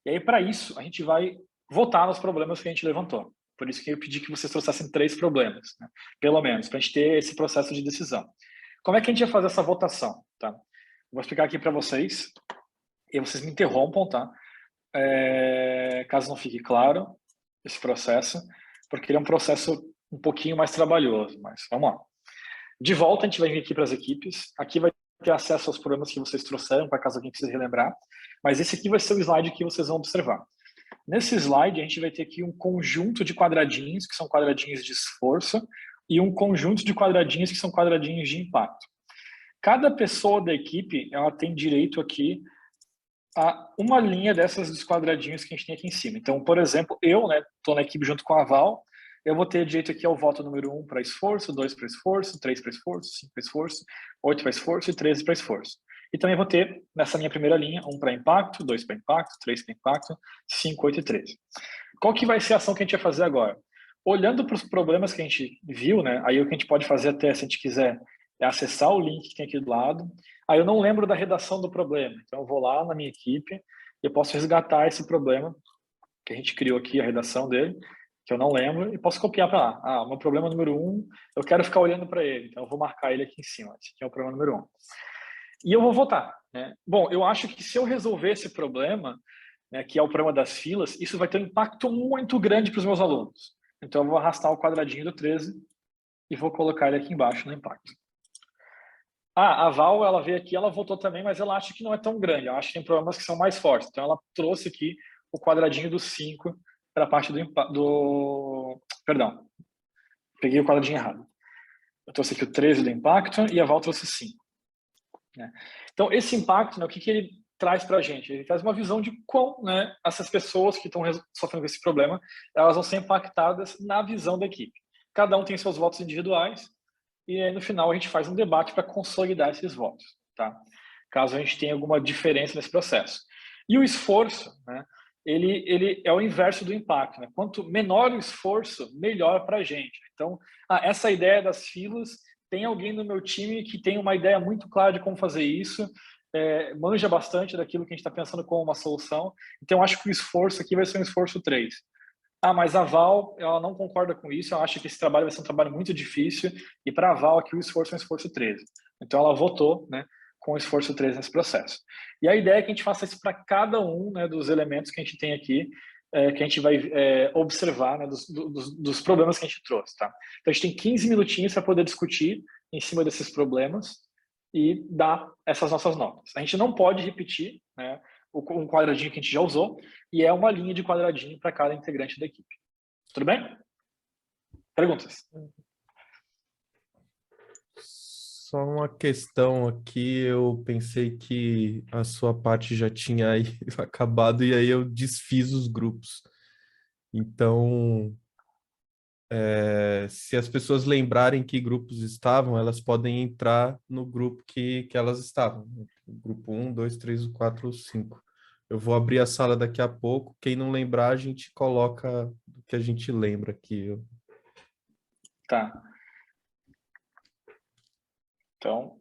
E aí, para isso, a gente vai votar nos problemas que a gente levantou. Por isso que eu pedi que vocês trouxessem 3 problemas, né, pelo menos, para a gente ter esse processo de decisão. Como é que a gente vai fazer essa votação? Tá? Vou explicar aqui para vocês, e vocês me interrompam, tá? Caso não fique claro esse processo, porque ele é um processo um pouquinho mais trabalhoso, mas vamos lá. De volta, a gente vai vir aqui para as equipes, aqui vai ter acesso aos problemas que vocês trouxeram, para caso alguém precise relembrar, mas esse aqui vai ser o slide que vocês vão observar. Nesse slide, a gente vai ter aqui um conjunto de quadradinhos, que são quadradinhos de esforço, e um conjunto de quadradinhos, que são quadradinhos de impacto. Cada pessoa da equipe, ela tem direito aqui a uma linha dessas dos quadradinhos que a gente tem aqui em cima. Então, por exemplo, eu, né, estou na equipe junto com a Val, eu vou ter direito aqui ao voto número 1 para esforço, 2 para esforço, 3 para esforço, 5 para esforço, 8 para esforço e 13 para esforço. E também vou ter, nessa minha primeira linha, 1 para impacto, 2 para impacto, 3 para impacto, 5, 8 e 13. Qual que vai ser a ação que a gente vai fazer agora? Olhando para os problemas que a gente viu, né, aí o que a gente pode fazer até, se a gente quiser, é acessar o link que tem aqui do lado. Aí eu não lembro da redação do problema, então eu vou lá na minha equipe e eu posso resgatar esse problema que a gente criou aqui, a redação dele, que eu não lembro, e posso copiar para lá. Ah, o meu problema número 1, eu quero ficar olhando para ele, então eu vou marcar ele aqui em cima. Esse aqui é o problema número 1. E eu vou votar, né? Bom, eu acho que se eu resolver esse problema, né, que é o problema das filas, isso vai ter um impacto muito grande para os meus alunos. Então eu vou arrastar o quadradinho do 13 e vou colocar ele aqui embaixo no impacto. Ah, a Val, ela veio aqui, ela votou também, mas ela acha que não é tão grande. Ela acha que tem problemas que são mais fortes. Então, ela trouxe aqui o quadradinho do 5 para a parte do... Perdão, peguei o quadradinho errado. Eu trouxe aqui o 13 do impacto e a Val trouxe 5. Né? Então, esse impacto, né, o que ele traz para a gente? Ele traz uma visão de como, né, essas pessoas que estão sofrendo com esse problema, elas vão ser impactadas na visão da equipe. Cada um tem seus votos individuais, e aí, no final, a gente faz um debate para consolidar esses votos, tá? Caso a gente tenha alguma diferença nesse processo. E o esforço, né, ele é o inverso do impacto, né? Quanto menor o esforço, melhor para a gente. Então, essa ideia das filas, tem alguém no meu time que tem uma ideia muito clara de como fazer isso, manja bastante daquilo que a gente está pensando como uma solução. Então, eu acho que o esforço aqui vai ser um esforço 3. Ah, mas a Val, ela não concorda com isso, ela acha que esse trabalho vai ser um trabalho muito difícil, e para a Val aqui o esforço é um esforço 13. Então ela votou, né, com o esforço 13 nesse processo. E a ideia é que a gente faça isso para cada um, né, dos elementos que a gente tem aqui, que a gente vai observar, né, dos problemas que a gente trouxe. Tá? Então a gente tem 15 minutinhos para poder discutir em cima desses problemas e dar essas nossas notas. A gente não pode repetir, né, um quadradinho que a gente já usou, e é uma linha de quadradinho para cada integrante da equipe. Tudo bem? Perguntas? Só uma questão aqui, eu pensei que a sua parte já tinha aí acabado e aí eu desfiz os grupos. Então, se as pessoas lembrarem que grupos estavam, elas podem entrar no grupo que elas estavam. Grupo 1, 2, 3, 4, 5. Eu vou abrir a sala daqui a pouco. Quem não lembrar, a gente coloca o que a gente lembra aqui. Tá. Então,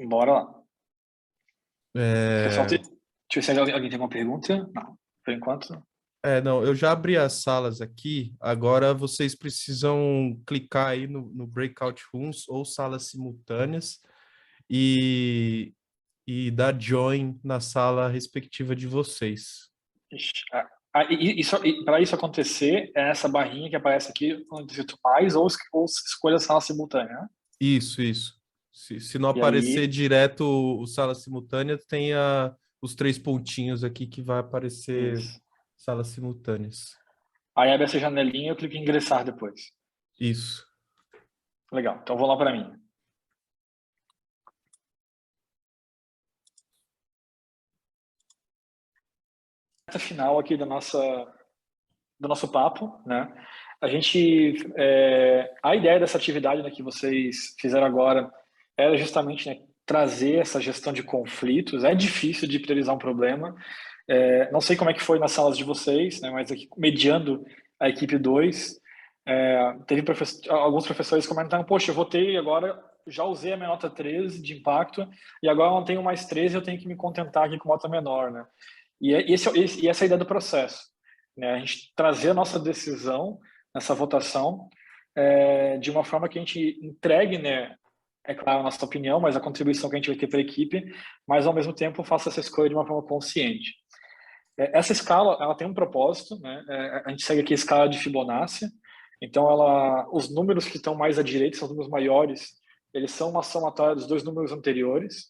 bora lá. Pessoal, deixa eu ver se alguém tem alguma pergunta. Não, por enquanto. Não, eu já abri as salas aqui, agora vocês precisam clicar aí no Breakout Rooms ou salas simultâneas e dar Join na sala respectiva de vocês. Para isso acontecer, é essa barrinha que aparece aqui, onde diz mais, ou escolha a sala simultânea, né? Isso. Se não aparecer direto o sala simultânea, tem os 3 pontinhos aqui que vai aparecer salas simultâneas. Aí abre essa janelinha e eu clico em ingressar depois. Isso. Legal, então vou lá para mim. Reta final aqui do nosso papo, né? A ideia dessa atividade, né, que vocês fizeram agora era justamente, né, trazer essa gestão de conflitos. É difícil de priorizar um problema. Não sei como é que foi nas salas de vocês, né, mas aqui, mediando a equipe 2, teve alguns professores que comentaram, poxa, eu votei agora, já usei a minha nota 13 de impacto, e agora eu não tenho mais 13, eu tenho que me contentar aqui com nota menor, né? E essa é a ideia do processo, né? A gente trazer a nossa decisão nessa votação de uma forma que a gente entregue, né, é claro, a nossa opinião, mas a contribuição que a gente vai ter para a equipe, mas ao mesmo tempo faça essa escolha de uma forma consciente. Essa escala, ela tem um propósito, né? A gente segue aqui a escala de Fibonacci, então os números que estão mais à direita, são os números maiores, eles são uma somatória dos 2 números anteriores,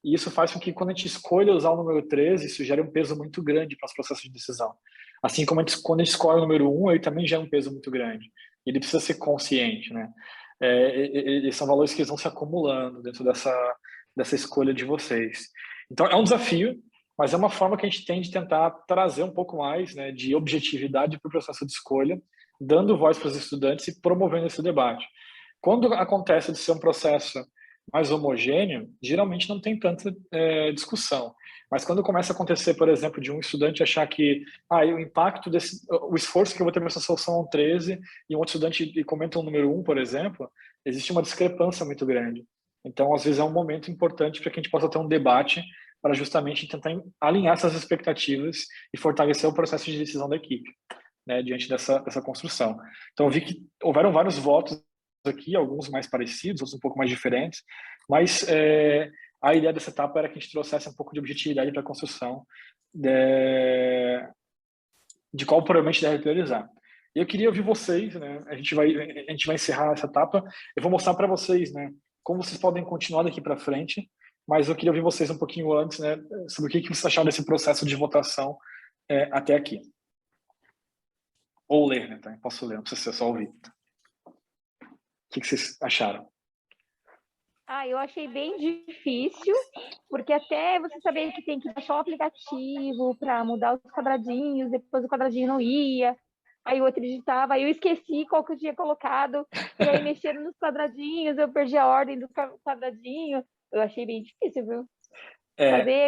e isso faz com que quando a gente escolha usar o número 13, isso gere um peso muito grande para os processos de decisão. Assim como quando a gente escolhe o número 1, ele também gera um peso muito grande. Ele precisa ser consciente, né? Eles são valores que vão se acumulando dentro dessa escolha de vocês. Então, é um desafio, mas é uma forma que a gente tem de tentar trazer um pouco mais, né, de objetividade para o processo de escolha, dando voz para os estudantes e promovendo esse debate. Quando acontece de ser um processo mais homogêneo, geralmente não tem tanta discussão. Mas quando começa a acontecer, por exemplo, de um estudante achar que o impacto o esforço que eu vou ter nessa solução é um 13 e um outro estudante comenta um número 1, por exemplo, existe uma discrepância muito grande. Então, às vezes, é um momento importante para que a gente possa ter um debate para justamente tentar alinhar essas expectativas e fortalecer o processo de decisão da equipe, né, diante dessa construção. Então, eu vi que houveram vários votos aqui, alguns mais parecidos, outros um pouco mais diferentes, mas a ideia dessa etapa era que a gente trouxesse um pouco de objetividade para a construção de qual provavelmente deve priorizar. E eu queria ouvir vocês, né? A gente vai encerrar essa etapa. Eu vou mostrar para vocês, né, como vocês podem continuar daqui para frente, mas eu queria ouvir vocês um pouquinho antes, né, sobre o que vocês acharam desse processo de votação até aqui. Ou ler, né? Tá? Posso ler, não precisa ser só ouvir. O que vocês acharam? Eu achei bem difícil, porque até você saber que tem que baixar o aplicativo para mudar os quadradinhos, depois o quadradinho não ia, aí o outro digitava, aí eu esqueci qual que eu tinha colocado, e aí mexendo nos quadradinhos, eu perdi a ordem do quadradinho. Eu achei bem difícil, viu? Fazer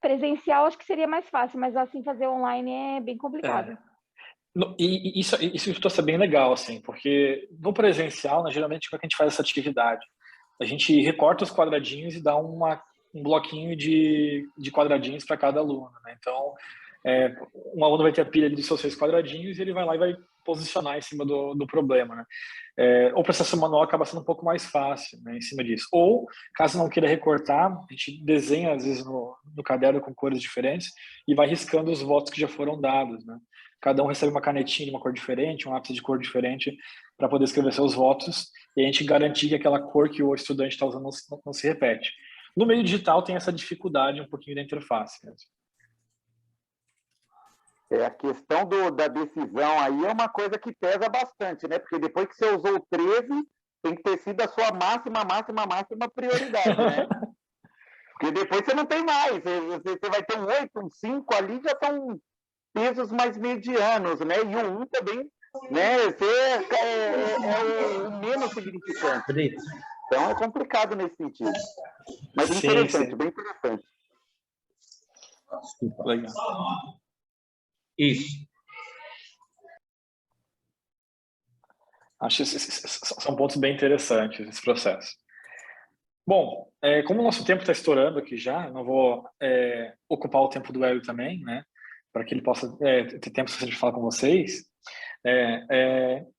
presencial acho que seria mais fácil, mas assim, fazer online é bem complicado. E isso trouxe bem legal, assim, porque no presencial, né, geralmente, como é que a gente faz essa atividade? A gente recorta os quadradinhos e dá um bloquinho de quadradinhos para cada aluno, né? Então, um aluno vai ter a pilha dos seus 6 quadradinhos e ele vai lá e vai posicionar em cima do problema, né? O processo manual acaba sendo um pouco mais fácil, né, em cima disso. Ou, caso não queira recortar, a gente desenha, às vezes, no caderno com cores diferentes e vai riscando os votos que já foram dados, né? Cada um recebe uma canetinha de uma cor diferente, um lápis de cor diferente para poder escrever seus votos e a gente garantir que aquela cor que o estudante está usando não se repete. No meio digital tem essa dificuldade um pouquinho da interface mesmo. A questão da decisão aí é uma coisa que pesa bastante, né? Porque depois que você usou o 13, tem que ter sido a sua máxima prioridade, né? Porque depois você não tem mais, você vai ter um 8, um 5 ali, já são pesos mais medianos, né? E o 1 também, né? Você é o menos significante. Então é complicado nesse sentido. Mas interessante, sim. bem interessante. Desculpa. Legal. Isso. Acho que são pontos bem interessantes esse processo. Bom, como o nosso tempo está estourando aqui já, não vou ocupar o tempo do Hélio também, né? Para que ele possa ter tempo suficiente de falar com vocês.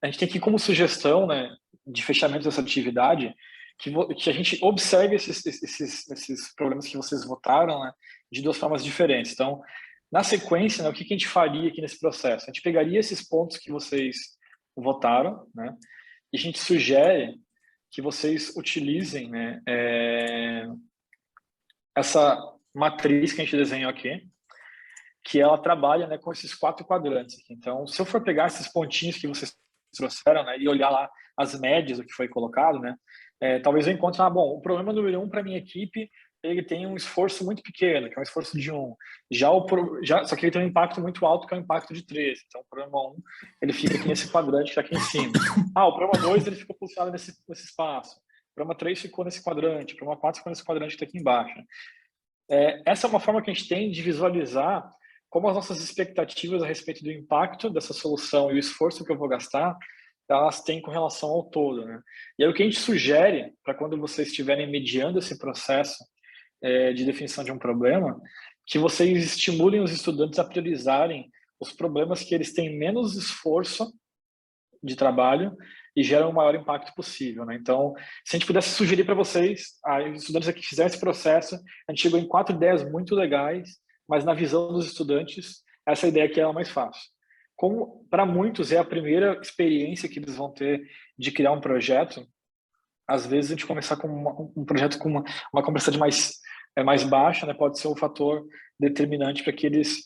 A gente tem aqui como sugestão, né, de fechamento dessa atividade, que a gente observe esses problemas que vocês votaram, né, de duas formas diferentes. Então, na sequência, né, o que a gente faria aqui nesse processo? A gente pegaria esses pontos que vocês votaram, né, e a gente sugere que vocês utilizem, né, essa matriz que a gente desenhou aqui, que ela trabalha, né, com esses 4 quadrantes aqui. Então, se eu for pegar esses pontinhos que vocês trouxeram, né, e olhar lá as médias do que foi colocado, né, talvez eu encontre, bom, o problema número 1 para minha equipe, ele tem um esforço muito pequeno, que é um esforço de 1. Só que ele tem um impacto muito alto, que é um impacto de 3. Então, o problema 1, ele fica aqui nesse quadrante que está aqui em cima. O problema 2, ele ficou posicionado nesse espaço. O problema 3 ficou nesse quadrante. O problema 4 ficou nesse quadrante que está aqui embaixo. Essa é uma forma que a gente tem de visualizar como as nossas expectativas a respeito do impacto dessa solução e o esforço que eu vou gastar, elas têm com relação ao todo, né? E aí o que a gente sugere, para quando vocês estiverem mediando esse processo de definição de um problema, que vocês estimulem os estudantes a priorizarem os problemas que eles têm menos esforço de trabalho e geram o maior impacto possível, né? Então, se a gente pudesse sugerir para vocês, os estudantes aqui fizerem esse processo, a gente chegou em 4 ideias muito legais, mas na visão dos estudantes, essa ideia aqui é a mais fácil. Como para muitos é a primeira experiência que eles vão ter de criar um projeto, às vezes a gente começar com um projeto com uma complexidade mais baixa, né, pode ser um fator determinante para que eles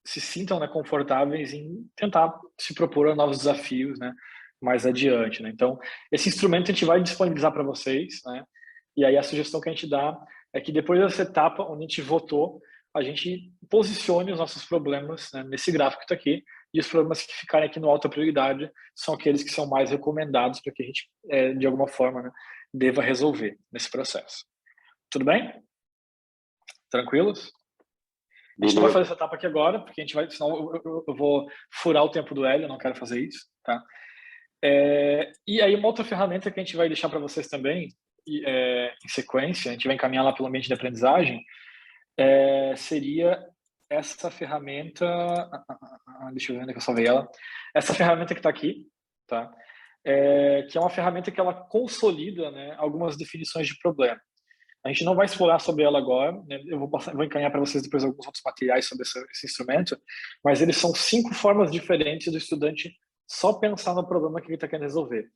se sintam, né, confortáveis em tentar se propor a novos desafios, né, mais adiante, né? Então, esse instrumento a gente vai disponibilizar para vocês, né? E aí a sugestão que a gente dá é que depois dessa etapa onde a gente votou, a gente posicione os nossos problemas, né, nesse gráfico que está aqui, e os problemas que ficarem aqui no alta prioridade são aqueles que são mais recomendados para que a gente, de alguma forma, né, deva resolver nesse processo. Tudo bem? Tranquilos? A gente não vai fazer essa etapa aqui agora, porque a gente vai, senão eu vou furar o tempo do Hélio, eu não quero fazer isso, tá? E aí uma outra ferramenta que a gente vai deixar para vocês também, em sequência, a gente vai encaminhar lá pelo ambiente de aprendizagem, seria essa ferramenta, deixa eu ver onde é que eu salvei ela, essa ferramenta que está aqui, tá? Que é uma ferramenta que ela consolida, né, algumas definições de problema. A gente não vai explorar sobre ela agora, né? Eu vou encaminhar para vocês depois alguns outros materiais sobre esse instrumento, mas eles são 5 formas diferentes do estudante só pensar no problema que ele está querendo resolver.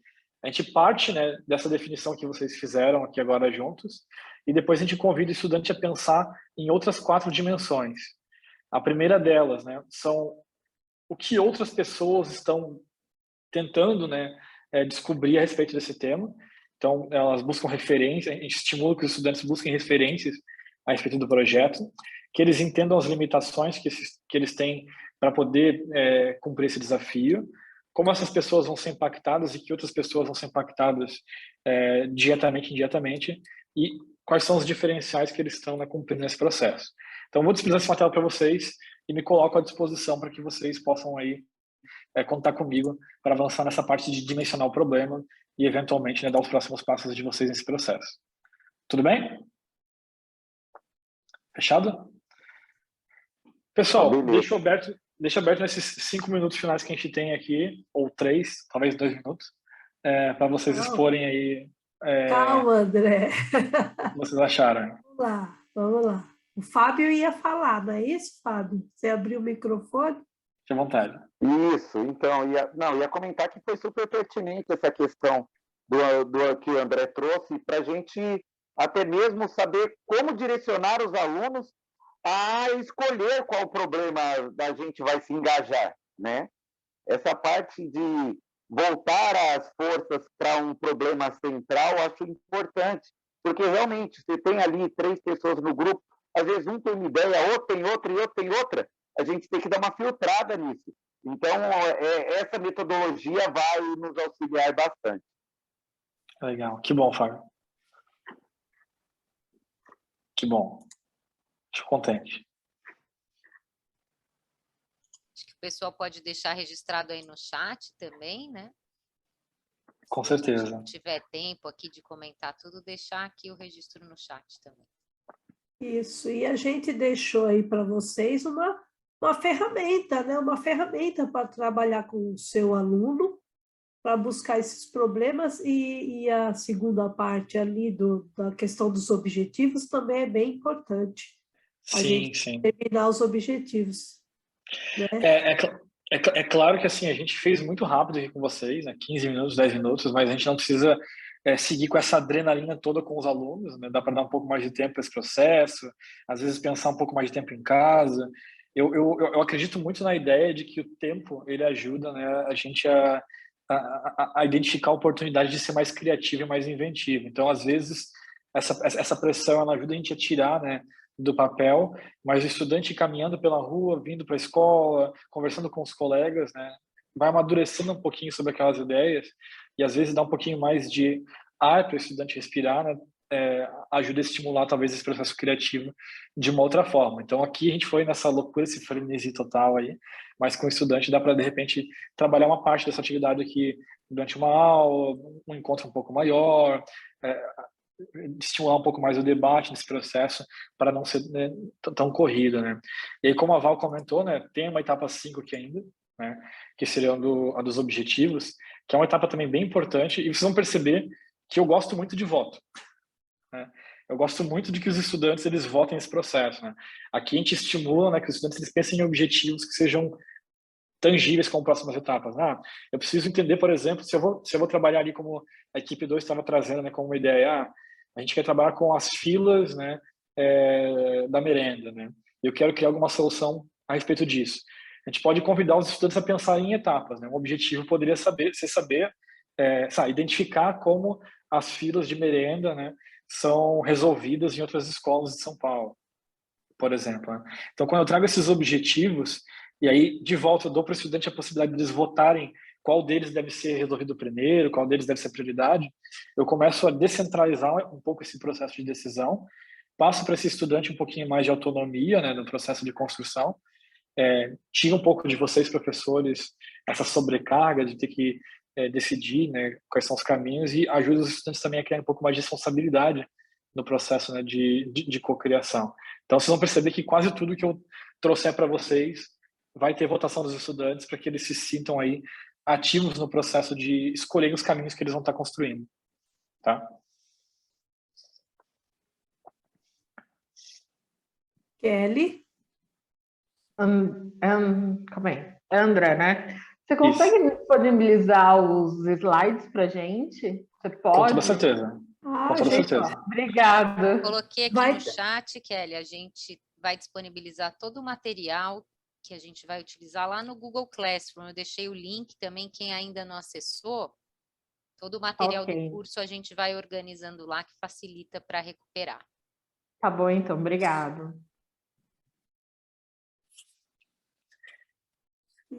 A gente parte, né, dessa definição que vocês fizeram aqui agora juntos, e depois a gente convida o estudante a pensar em outras 4 dimensões. A primeira delas, né, são o que outras pessoas estão tentando, né, descobrir a respeito desse tema. Então, elas buscam referência, a gente estimula que os estudantes busquem referências a respeito do projeto, que eles entendam as limitações que eles têm para poder cumprir esse desafio, como essas pessoas vão ser impactadas e que outras pessoas vão ser impactadas diretamente e indiretamente, e quais são os diferenciais que eles estão, né, cumprindo nesse processo. Então, vou disponibilizar esse material para vocês e me coloco à disposição para que vocês possam aí contar comigo para avançar nessa parte de dimensionar o problema e, eventualmente, né, dar os próximos passos de vocês nesse processo. Tudo bem? Fechado? Pessoal, deixa aberto nesses 5 minutos finais que a gente tem aqui, ou 3, talvez 2 minutos, para vocês exporem aí. Calma, André. O que vocês acharam? Vamos lá. O Fábio ia falar, não é isso, Fábio? Você abriu o microfone? Fique à vontade. Isso, então, ia comentar que foi super pertinente essa questão do que o André trouxe, para a gente até mesmo saber como direcionar os alunos a escolher qual problema a gente vai se engajar, né? Essa parte voltar as forças para um problema central, acho importante, porque realmente você tem ali 3 pessoas no grupo, às vezes um tem uma ideia, outro tem outra e outro tem outra, a gente tem que dar uma filtrada nisso. Então, essa metodologia vai nos auxiliar bastante. Legal, que bom, Fábio. Que bom. Fico contente. Acho que o pessoal pode deixar registrado aí no chat também, né? Com certeza. Se tiver tempo aqui de comentar tudo, deixar aqui o registro no chat também. Isso, e a gente deixou aí para vocês uma ferramenta, né? Uma ferramenta para trabalhar com o seu aluno, para buscar esses problemas, e a segunda parte ali da questão dos objetivos também é bem importante. A gente terminar os objetivos. Né? É claro que assim, a gente fez muito rápido aqui com vocês, né? 15 minutos, 10 minutos, mas a gente não precisa seguir com essa adrenalina toda com os alunos, né? Dá para dar um pouco mais de tempo para esse processo, às vezes pensar um pouco mais de tempo em casa. Eu acredito muito na ideia de que o tempo, ele ajuda, né, a gente a identificar a oportunidade de ser mais criativo e mais inventivo. Então, às vezes, essa pressão, ela ajuda a gente a tirar, né, do papel, mas o estudante caminhando pela rua, vindo para a escola, conversando com os colegas, né, vai amadurecendo um pouquinho sobre aquelas ideias e às vezes dá um pouquinho mais de ar para o estudante respirar, né, ajuda a estimular talvez esse processo criativo de uma outra forma. Então aqui a gente foi nessa loucura, esse frenesi total aí, mas com o estudante dá para de repente trabalhar uma parte dessa atividade aqui durante uma aula, um encontro um pouco maior, estimular um pouco mais o debate nesse processo para não ser, né, tão corrido, né? E aí, como a Val comentou, né, tem uma etapa 5 aqui ainda, né, que seria a dos objetivos, que é uma etapa também bem importante, e vocês vão perceber que eu gosto muito de voto, né? Eu gosto muito de que os estudantes eles votem nesse processo, né? Aqui a gente estimula, né, que os estudantes eles pensem em objetivos que sejam tangíveis com próximas etapas. Eu preciso entender, por exemplo, se eu vou trabalhar ali como a equipe 2 estava trazendo, né, como uma ideia, a gente quer trabalhar com as filas, né, da merenda, né? Eu quero criar alguma solução a respeito disso. A gente pode convidar os estudantes a pensar em etapas, né? Um objetivo poderia ser saber identificar como as filas de merenda, né, são resolvidas em outras escolas de São Paulo, por exemplo, né? Então, quando eu trago esses objetivos, e aí, de volta, eu dou para o estudante a possibilidade de eles votarem qual deles deve ser resolvido primeiro, qual deles deve ser prioridade, eu começo a descentralizar um pouco esse processo de decisão, passo para esse estudante um pouquinho mais de autonomia, né, no processo de construção, tira um pouco de vocês, professores, essa sobrecarga de ter que decidir, né, quais são os caminhos, e ajuda os estudantes também a criar um pouco mais de responsabilidade no processo, né, de cocriação. Então, vocês vão perceber que quase tudo que eu trouxer para vocês vai ter votação dos estudantes para que eles se sintam aí ativos no processo de escolher os caminhos que eles vão estar construindo, tá? Kelly? Calma aí. André, né? Você consegue disponibilizar os slides para a gente? Você pode? Com toda certeza. Com toda certeza. Obrigada. Coloquei aqui no chat, Kelly, a gente vai disponibilizar todo o material que a gente vai utilizar lá no Google Classroom. Eu deixei o link também, quem ainda não acessou, todo o material do curso a gente vai organizando lá, que facilita para recuperar. Tá bom, então. Obrigado.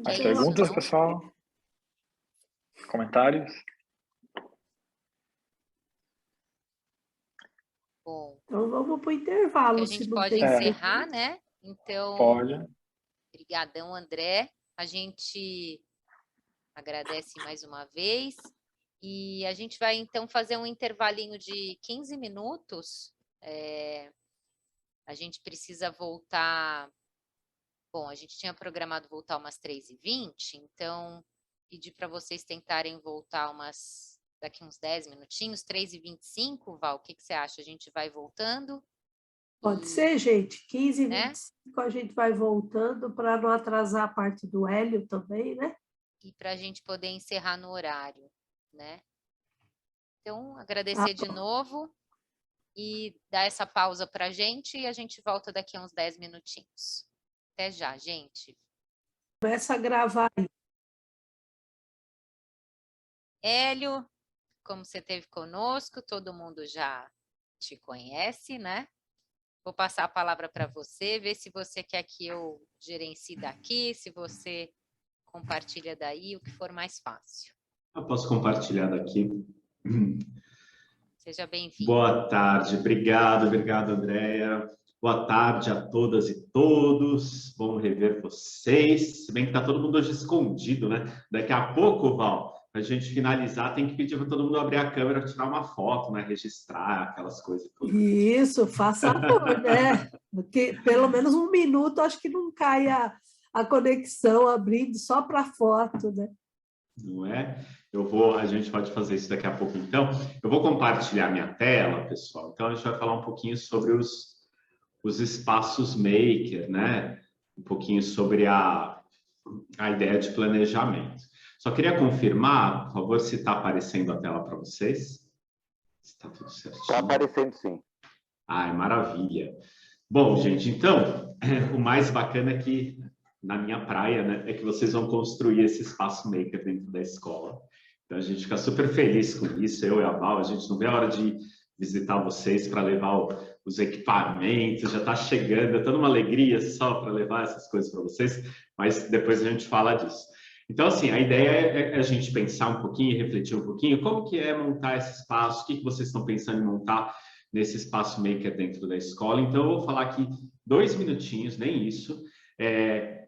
Mais perguntas, pessoal? Comentários? Bom. Então vamos para o intervalo. A gente pode encerrar, né? Então. Pode. Obrigadão, André. A gente agradece mais uma vez. E a gente vai, então, fazer um intervalinho de 15 minutos. A gente precisa voltar... Bom, a gente tinha programado voltar umas 3h20, então pedi para vocês tentarem voltar daqui uns 10 minutinhos, 3h25, Val, o que você acha? A gente vai voltando? Pode ser, gente. 15h25 a gente vai voltando para não atrasar a parte do Hélio também, né? E para a gente poder encerrar no horário, né? Então, agradecer de novo e dar essa pausa para a gente e a gente volta daqui a uns 10 minutinhos. Até já, gente. Começa a gravar aí. Hélio, como você esteve conosco, todo mundo já te conhece, né? Vou passar a palavra para você, ver se você quer que eu gerencie daqui, se você compartilha daí, o que for mais fácil. Eu posso compartilhar daqui. Seja bem-vindo. Boa tarde, obrigado, Andréia. Boa tarde a todas e todos. Bom rever vocês. Se bem que está todo mundo hoje escondido, né? Daqui a pouco, Val, para a gente finalizar, tem que pedir para todo mundo abrir a câmera, tirar uma foto, né? Registrar aquelas coisas. Isso, faça amor, né? Porque pelo menos 1 minuto, acho que não cai a conexão abrindo só para foto, né? Não é? A gente pode fazer isso daqui a pouco, então. Eu vou compartilhar minha tela, pessoal. Então, a gente vai falar um pouquinho sobre os espaços maker, né? Um pouquinho sobre a ideia de planejamento. Só queria confirmar, por favor, se está aparecendo a tela para vocês. Está tudo certinho? Está aparecendo, sim. Ai, maravilha. Bom, gente, então, o mais bacana é que, na minha praia, né, é que vocês vão construir esse espaço maker dentro da escola. Então, a gente fica super feliz com isso, eu e a Val, a gente não vê a hora de visitar vocês para levar os equipamentos, já está chegando, eu estou numa alegria só para levar essas coisas para vocês, mas depois a gente fala disso. Então, assim, a ideia é a gente pensar um pouquinho, refletir um pouquinho, como que é montar esse espaço, o que vocês estão pensando em montar nesse espaço maker dentro da escola. Então, eu vou falar aqui 2 minutinhos, nem isso.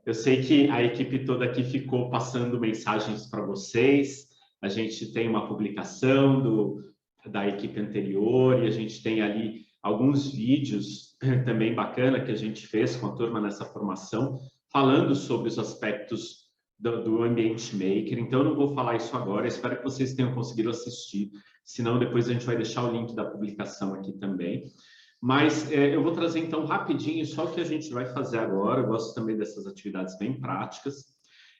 Eu sei que a equipe toda aqui ficou passando mensagens para vocês, a gente tem uma publicação da equipe anterior e a gente tem ali alguns vídeos também bacana que a gente fez com a turma nessa formação, falando sobre os aspectos do ambiente maker. Então, eu não vou falar isso agora, espero que vocês tenham conseguido assistir, senão depois a gente vai deixar o link da publicação aqui também. Mas eu vou trazer, então, rapidinho só o que a gente vai fazer agora. Eu gosto também dessas atividades bem práticas.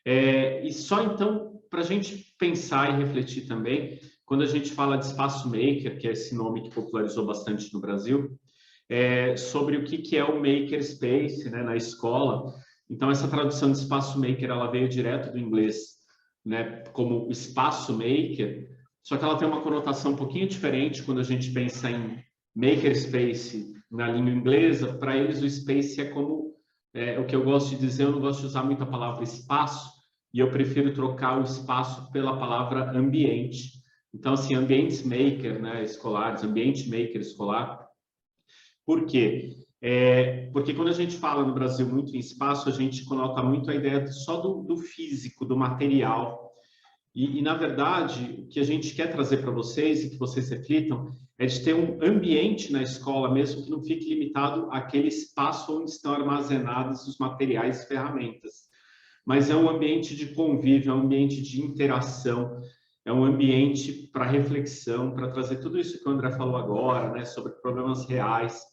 E só, então, para a gente pensar e refletir também, quando a gente fala de espaço maker, que é esse nome que popularizou bastante no Brasil, sobre o que é o makerspace, né, na escola. Então, essa tradução de espaço maker, ela veio direto do inglês, né, como espaço maker, só que ela tem uma conotação um pouquinho diferente quando a gente pensa em makerspace na língua inglesa. Para eles, o space é como, o que eu gosto de dizer, eu não gosto de usar muito a palavra espaço, e eu prefiro trocar o espaço pela palavra ambiente. Então, assim, ambientes maker, né, escolares, ambiente maker escolar. Por quê? Porque quando a gente fala no Brasil muito em espaço, a gente conota muito a ideia só do físico, do material. E, na verdade, o que a gente quer trazer para vocês e que vocês reflitam é de ter um ambiente na escola mesmo que não fique limitado àquele espaço onde estão armazenados os materiais e ferramentas. Mas é um ambiente de convívio, é um ambiente de interação, é um ambiente para reflexão, para trazer tudo isso que o André falou agora, né, sobre problemas reais.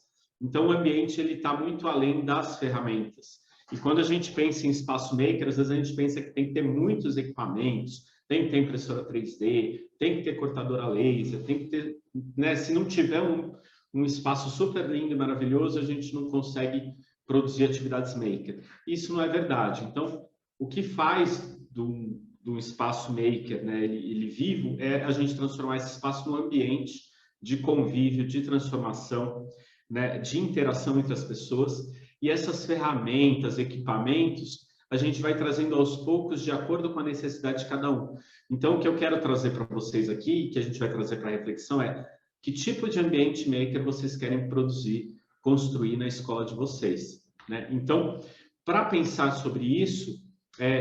Então, o ambiente está muito além das ferramentas. E quando a gente pensa em espaço maker, às vezes a gente pensa que tem que ter muitos equipamentos, tem que ter impressora 3D, tem que ter cortadora laser, tem que ter, né, se não tiver um espaço super lindo e maravilhoso, a gente não consegue produzir atividades maker. Isso não é verdade. Então, o que faz do espaço maker, né, ele vivo, é a gente transformar esse espaço num ambiente de convívio, de transformação, né, de interação entre as pessoas. E essas ferramentas, equipamentos, a gente vai trazendo aos poucos de acordo com a necessidade de cada um. Então, o que eu quero trazer para vocês aqui, que a gente vai trazer para a reflexão, é que tipo de ambiente maker vocês querem produzir, construir na escola de vocês, né? Então, para pensar sobre isso,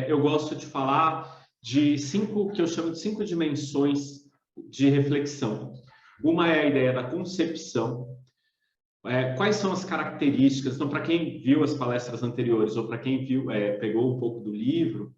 eu gosto de falar de 5, que eu chamo de 5 dimensões de reflexão. Uma é a ideia da concepção. Quais são as características? Então, para quem viu as palestras anteriores ou para quem viu, pegou um pouco do livro,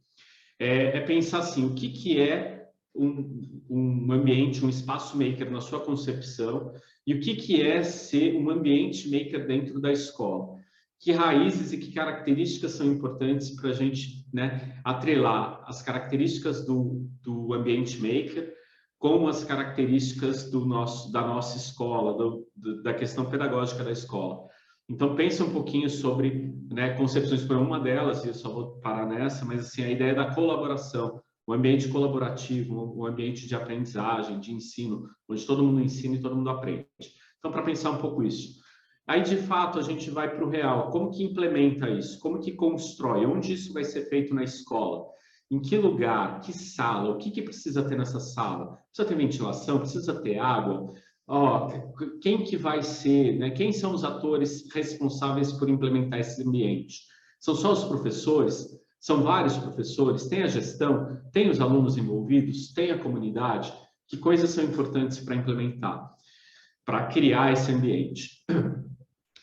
pensar assim, o que é um ambiente, um espaço maker na sua concepção e o que é ser um ambiente maker dentro da escola. Que raízes e que características são importantes para a gente, né, atrelar as características do ambiente maker com as características da nossa escola, da questão pedagógica da escola. Então, pensa um pouquinho sobre, né, concepções, por uma delas, e eu só vou parar nessa, mas assim, a ideia da colaboração, um ambiente colaborativo, um ambiente de aprendizagem, de ensino, onde todo mundo ensina e todo mundo aprende. Então, para pensar um pouco isso. Aí, de fato, a gente vai para o real. Como que implementa isso? Como que constrói? Onde isso vai ser feito na escola? Em que lugar? Que sala? O que precisa ter nessa sala? Precisa ter ventilação? Precisa ter água? Quem que vai ser, né? Quem são os atores responsáveis por implementar esse ambiente? São só os professores? São vários professores? Tem a gestão? Tem os alunos envolvidos? Tem a comunidade? Que coisas são importantes para implementar, para criar esse ambiente?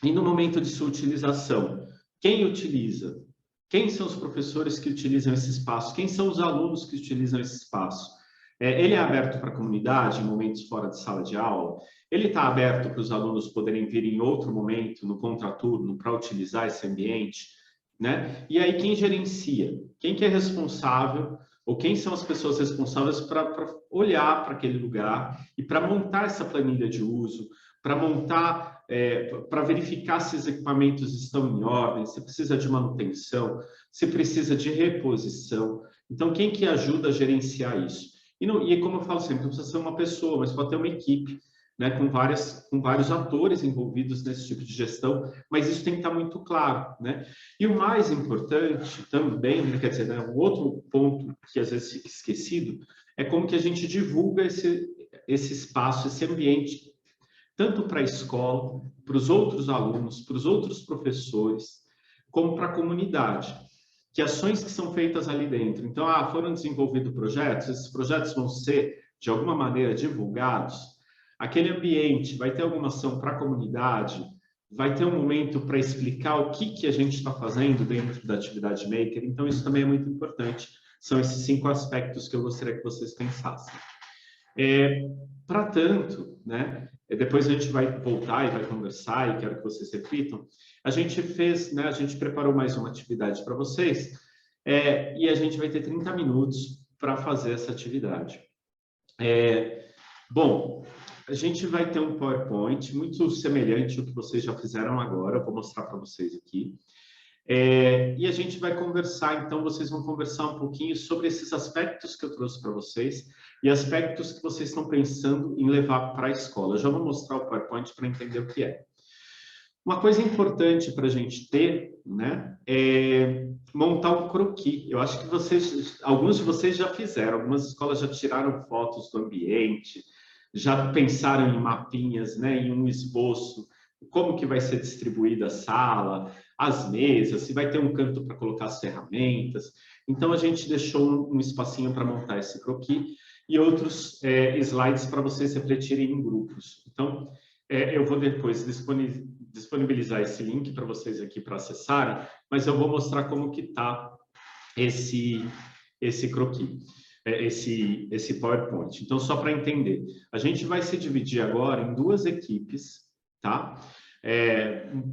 E no momento de sua utilização, quem utiliza? Quem são os professores que utilizam esse espaço? Quem são os alunos que utilizam esse espaço? Ele é aberto para a comunidade em momentos fora de sala de aula? Ele está aberto para os alunos poderem vir em outro momento, no contraturno, para utilizar esse ambiente, né? E aí, quem gerencia? Quem que é responsável, ou quem são as pessoas responsáveis para olhar para aquele lugar e para montar essa planilha de uso, para montar, para verificar se os equipamentos estão em ordem, se precisa de manutenção, se precisa de reposição. Então, quem que ajuda a gerenciar isso? E como eu falo sempre, não precisa ser uma pessoa, mas pode ter uma equipe, né, com vários atores envolvidos nesse tipo de gestão, mas isso tem que estar muito claro, né? E o mais importante também, quer dizer, né, um outro ponto que às vezes fica esquecido, é como que a gente divulga esse espaço, esse ambiente, tanto para a escola, para os outros alunos, para os outros professores, como para a comunidade. Que ações que são feitas ali dentro. Então, foram desenvolvidos projetos, esses projetos vão ser, de alguma maneira, divulgados. Aquele ambiente vai ter alguma ação para a comunidade, vai ter um momento para explicar o que a gente está fazendo dentro da atividade maker. Então, isso também é muito importante. São esses 5 aspectos que eu gostaria que vocês pensassem. Para tanto, né, depois a gente vai voltar e vai conversar, e quero que vocês repitam. A gente fez, né, a gente preparou mais uma atividade para vocês, e a gente vai ter 30 minutos para fazer essa atividade. Bom, a gente vai ter um PowerPoint muito semelhante ao que vocês já fizeram agora, eu vou mostrar para vocês aqui. E a gente vai conversar, então vocês vão conversar um pouquinho sobre esses aspectos que eu trouxe para vocês e aspectos que vocês estão pensando em levar para a escola. Eu já vou mostrar o PowerPoint para entender o que é. Uma coisa importante para a gente ter, né, é montar um croquis. Eu acho que alguns de vocês já fizeram, algumas escolas já tiraram fotos do ambiente, já pensaram em mapinhas, né, em um esboço, como que vai ser distribuída a sala, as mesas, se vai ter um canto para colocar as ferramentas. Então, a gente deixou um espacinho para montar esse croquis e outros slides para vocês refletirem em grupos. Então, eu vou depois disponibilizar esse link para vocês aqui para acessarem, mas eu vou mostrar como que está esse croquis, esse PowerPoint. Então, só para entender, a gente vai se dividir agora em 2 equipes, tá?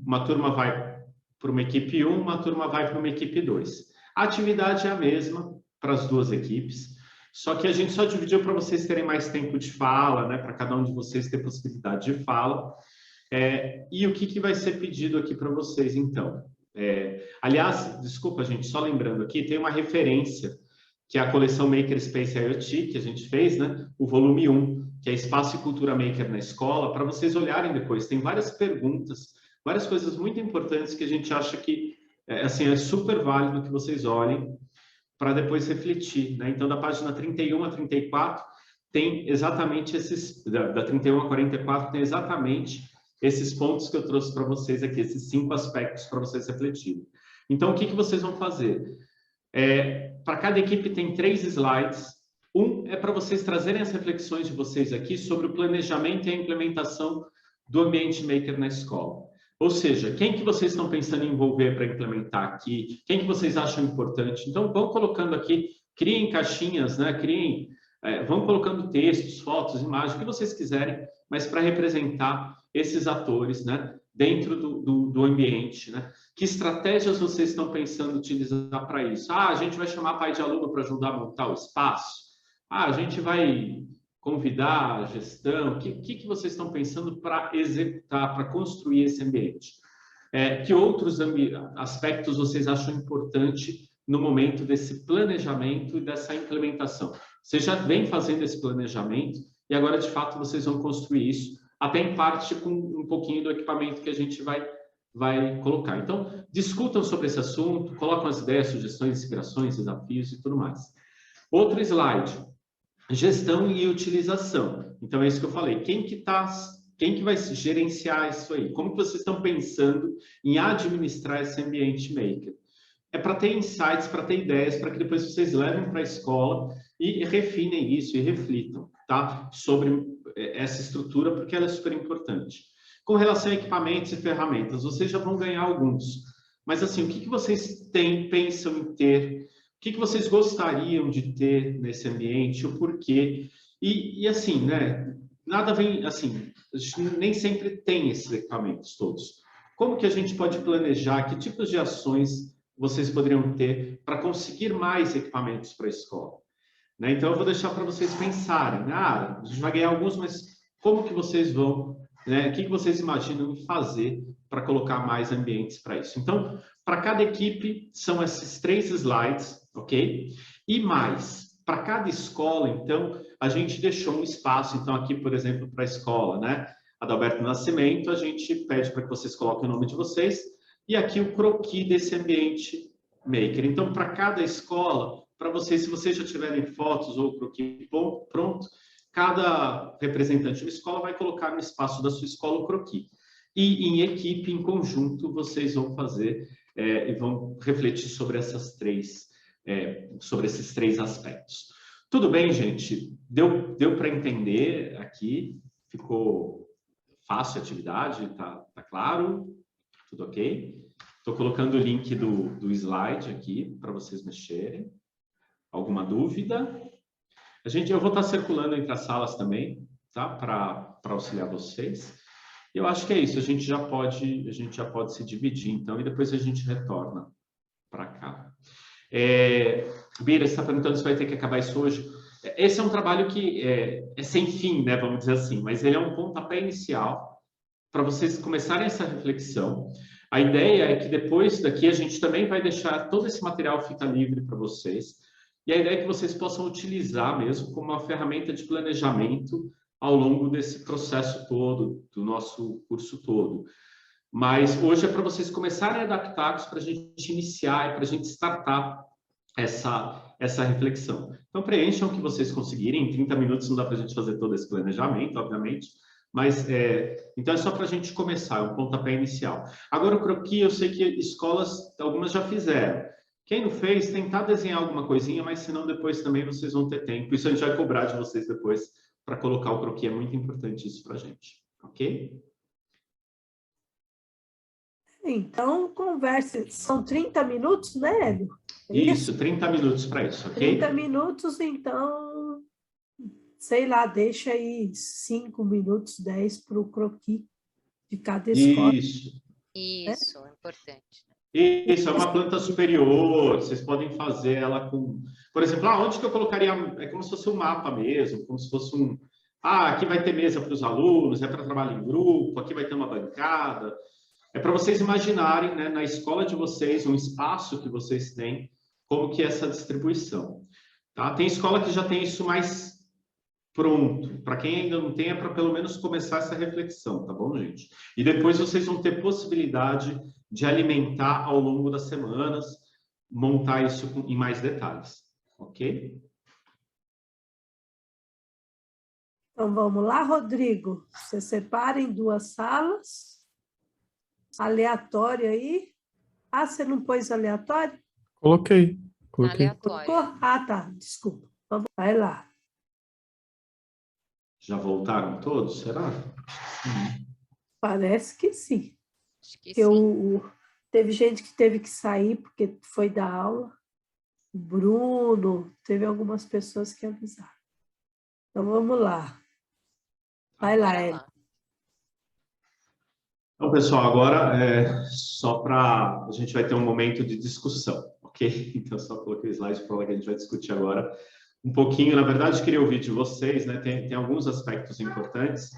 Uma turma vai para uma equipe 1, uma turma vai para uma equipe 2. A atividade é a mesma para as 2 equipes, só que a gente só dividiu para vocês terem mais tempo de fala, né? Para cada um de vocês ter possibilidade de fala. E o que vai ser pedido aqui para vocês, então? Aliás, desculpa, gente, só lembrando aqui, tem uma referência, que é a coleção Makerspace IoT, que a gente fez, né? O volume 1, que é Espaço e Cultura Maker na Escola, para vocês olharem depois. Tem várias perguntas, várias coisas muito importantes que a gente acha que assim, é super válido que vocês olhem para depois refletir, né? Então, da página 31 a 34, tem exatamente da 31 a 44, tem exatamente esses pontos que eu trouxe para vocês aqui, esses 5 aspectos para vocês refletirem. Então, o que vocês vão fazer? Para cada equipe tem 3 slides. Um é para vocês trazerem as reflexões de vocês aqui sobre o planejamento e a implementação do ambiente maker na escola. Ou seja, quem que vocês estão pensando em envolver para implementar aqui? Quem que vocês acham importante? Então, vão colocando aqui, criem caixinhas, né? Vão colocando textos, fotos, imagens, o que vocês quiserem, mas para representar esses atores, né? Dentro do ambiente, né? Que estratégias vocês estão pensando em utilizar para isso? A gente vai chamar pai de aluno para ajudar a montar o espaço? A gente vai convidar a gestão? O que vocês estão pensando para executar, para construir esse ambiente? Que outros aspectos vocês acham importante no momento desse planejamento e dessa implementação. Vocês já vem fazendo esse planejamento e agora, de fato, vocês vão construir isso, até em parte com um pouquinho do equipamento que a gente vai colocar. Então, discutam sobre esse assunto, colocam as ideias, sugestões, inspirações, desafios e tudo mais. Outro slide, gestão e utilização. Então, é isso que eu falei. Quem que vai gerenciar isso aí? Como que vocês estão pensando em administrar esse ambiente maker? É para ter insights, para ter ideias, para que depois vocês levem para a escola e refinem isso e reflitam, tá? Sobre essa estrutura, porque ela é super importante. Com relação a equipamentos e ferramentas, vocês já vão ganhar alguns. Mas, assim, o que vocês pensam em ter? O que vocês gostariam de ter nesse ambiente? O porquê? E assim, né? Nada vem, assim, nem sempre tem esses equipamentos todos. Como que a gente pode planejar? Que tipos de ações vocês poderiam ter para conseguir mais equipamentos para a escola? Né? Então, eu vou deixar para vocês pensarem. Né? A gente vai ganhar alguns, mas como que vocês vão... Né? O que vocês imaginam fazer para colocar mais ambientes para isso? Então, para cada equipe, são esses 3 slides, ok? E mais, para cada escola, então, a gente deixou um espaço, então, aqui, por exemplo, para a escola, né? Adalberto Nascimento, a gente pede para que vocês coloquem o nome de vocês, e aqui o croquis desse ambiente maker. Então, para cada escola, para vocês, se vocês já tiverem fotos ou o croquis pronto, cada representante da escola vai colocar no espaço da sua escola o croquis. E em equipe, em conjunto, vocês vão fazer e vão refletir sobre esses 3 aspectos. Tudo bem, gente? Deu para entender aqui? Ficou fácil a atividade? Tá claro? Tudo ok? Estou colocando o link do slide aqui para vocês mexerem. Alguma dúvida? Eu vou estar circulando entre as salas também, tá? Para auxiliar vocês. E eu acho que é isso. A gente já pode se dividir, então, e depois a gente retorna para cá. Bira, você está perguntando se vai ter que acabar isso hoje. Esse é um trabalho que é sem fim, né? Vamos dizer assim, mas ele é um pontapé inicial para vocês começarem essa reflexão. A ideia é que depois daqui a gente também vai deixar todo esse material fica livre para vocês. E a ideia é que vocês possam utilizar mesmo como uma ferramenta de planejamento ao longo desse processo todo, do nosso curso todo. Mas hoje é para vocês começarem a adaptar isso para a gente iniciar e para a gente startar essa reflexão. Então, preencham o que vocês conseguirem. Em 30 minutos não dá para a gente fazer todo esse planejamento, obviamente, mas então é só para a gente começar, é um pontapé inicial. Agora, o croquis, eu sei que escolas, algumas já fizeram. Quem não fez, tentar desenhar alguma coisinha, mas senão depois também vocês vão ter tempo. Isso a gente vai cobrar de vocês depois para colocar o croquis. É muito importante isso para a gente, ok? Então, converse. São 30 minutos, né, Hélio? Isso, 30 minutos para isso, ok? 30 minutos, então, sei lá, deixa aí 5 minutos, 10 para o croquis de cada escola. Isso. Isso, é importante. Isso, é uma planta superior, vocês podem fazer ela com... Por exemplo, onde que eu colocaria... É como se fosse um mapa mesmo, como se fosse um... aqui vai ter mesa para os alunos, é para trabalho em grupo, aqui vai ter uma bancada. É para vocês imaginarem, né, na escola de vocês, um espaço que vocês têm, como que é essa distribuição. Tá? Tem escola que já tem isso mais pronto. Para quem ainda não tem, é para pelo menos começar essa reflexão, tá bom, gente? E depois vocês vão ter possibilidade de alimentar ao longo das semanas, montar isso em mais detalhes, ok? Então, vamos lá, Rodrigo. Você separa em 2 salas, aleatório aí. Você não pôs aleatório? Coloquei. Colocou? Tá, desculpa. Vai lá. Já voltaram todos, será? Parece que sim. Acho que sim. Teve gente que teve que sair porque foi dar aula. O Bruno, teve algumas pessoas que avisaram. Então, vamos lá. Vai lá, Hélio. Então, pessoal, agora só para... A gente vai ter um momento de discussão, ok? Então, só coloquei o slide para que a gente vai discutir agora um pouquinho. Na verdade, queria ouvir de vocês, né? Tem alguns aspectos importantes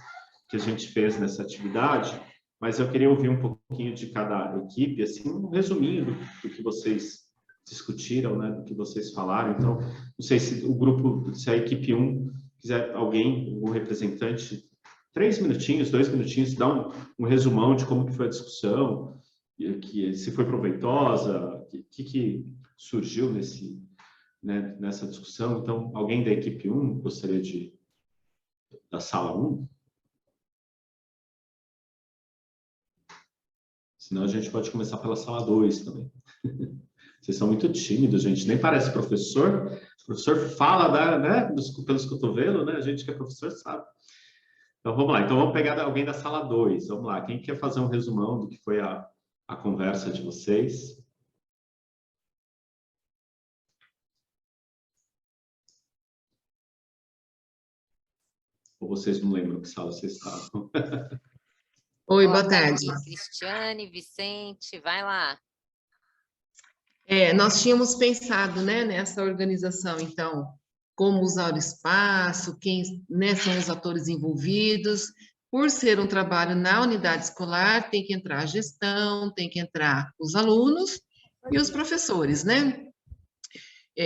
que a gente fez nessa atividade, mas eu queria ouvir um pouquinho de cada equipe, assim, um resuminho do que vocês discutiram, né, do que vocês falaram. Então, não sei se o grupo, se a equipe 1 quiser, alguém, o representante, 3 minutinhos, 2 minutinhos, dar um resumão de como que foi a discussão, se foi proveitosa, o que surgiu nessa discussão. Então, alguém da equipe 1 gostaria da sala 1? Senão a gente pode começar pela sala 2 também. Vocês são muito tímidos, gente. Nem parece professor. O professor fala, né, pelos cotovelos, né? A gente que é professor sabe. Então, vamos lá. Então, vamos pegar alguém da sala 2. Vamos lá. Quem quer fazer um resumão do que foi a conversa de vocês? Ou vocês não lembram que sala vocês estavam? Oi, boa tarde. Cristiane, Vicente, vai lá. Nós tínhamos pensado, né, nessa organização, então, como usar o espaço, quem, né, são os atores envolvidos. Por ser um trabalho na unidade escolar, tem que entrar a gestão, tem que entrar os alunos e os professores, né?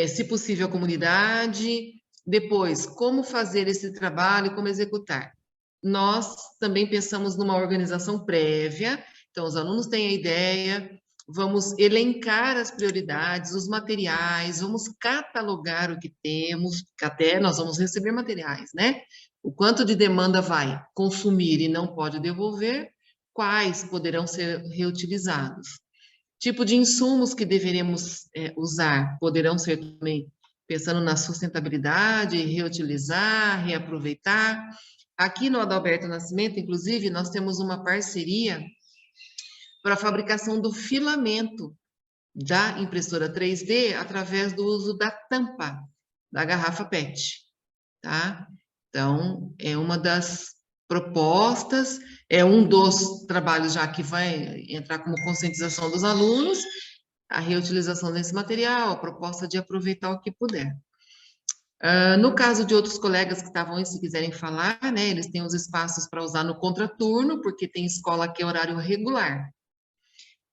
Se possível, a comunidade. Depois, como fazer esse trabalho, como executar. Nós também pensamos numa organização prévia, então os alunos têm a ideia, vamos elencar as prioridades, os materiais, vamos catalogar o que temos, que até nós vamos receber materiais, né? O quanto de demanda vai consumir e não pode devolver, quais poderão ser reutilizados. Tipo de insumos que deveremos usar, poderão ser também pensando na sustentabilidade, reutilizar, reaproveitar. Aqui no Adalberto Nascimento, inclusive, nós temos uma parceria para a fabricação do filamento da impressora 3D através do uso da tampa da garrafa PET, tá? Então, é uma das propostas, é um dos trabalhos já que vai entrar como conscientização dos alunos, a reutilização desse material, a proposta de aproveitar o que puder. No caso de outros colegas que estavam aí, se quiserem falar, né, eles têm os espaços para usar no contraturno, porque tem escola que é horário regular.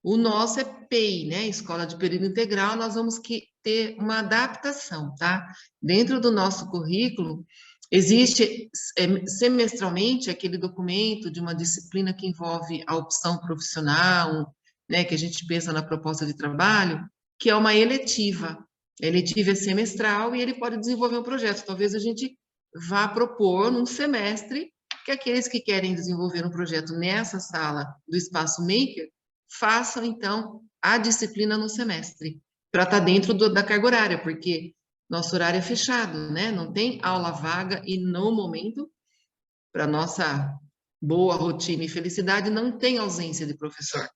O nosso é PEI, né, Escola de Período Integral, nós vamos ter uma adaptação, tá? Dentro do nosso currículo, existe semestralmente aquele documento de uma disciplina que envolve a opção profissional, né, que a gente pensa na proposta de trabalho, que é uma eletiva. A eletiva é semestral e ele pode desenvolver um projeto. Talvez a gente vá propor num semestre que aqueles que querem desenvolver um projeto nessa sala do Espaço Maker façam, então, a disciplina no semestre, para estar dentro da carga horária, porque nosso horário é fechado, né? Não tem aula vaga e, no momento, para nossa boa rotina e felicidade, não tem ausência de professor.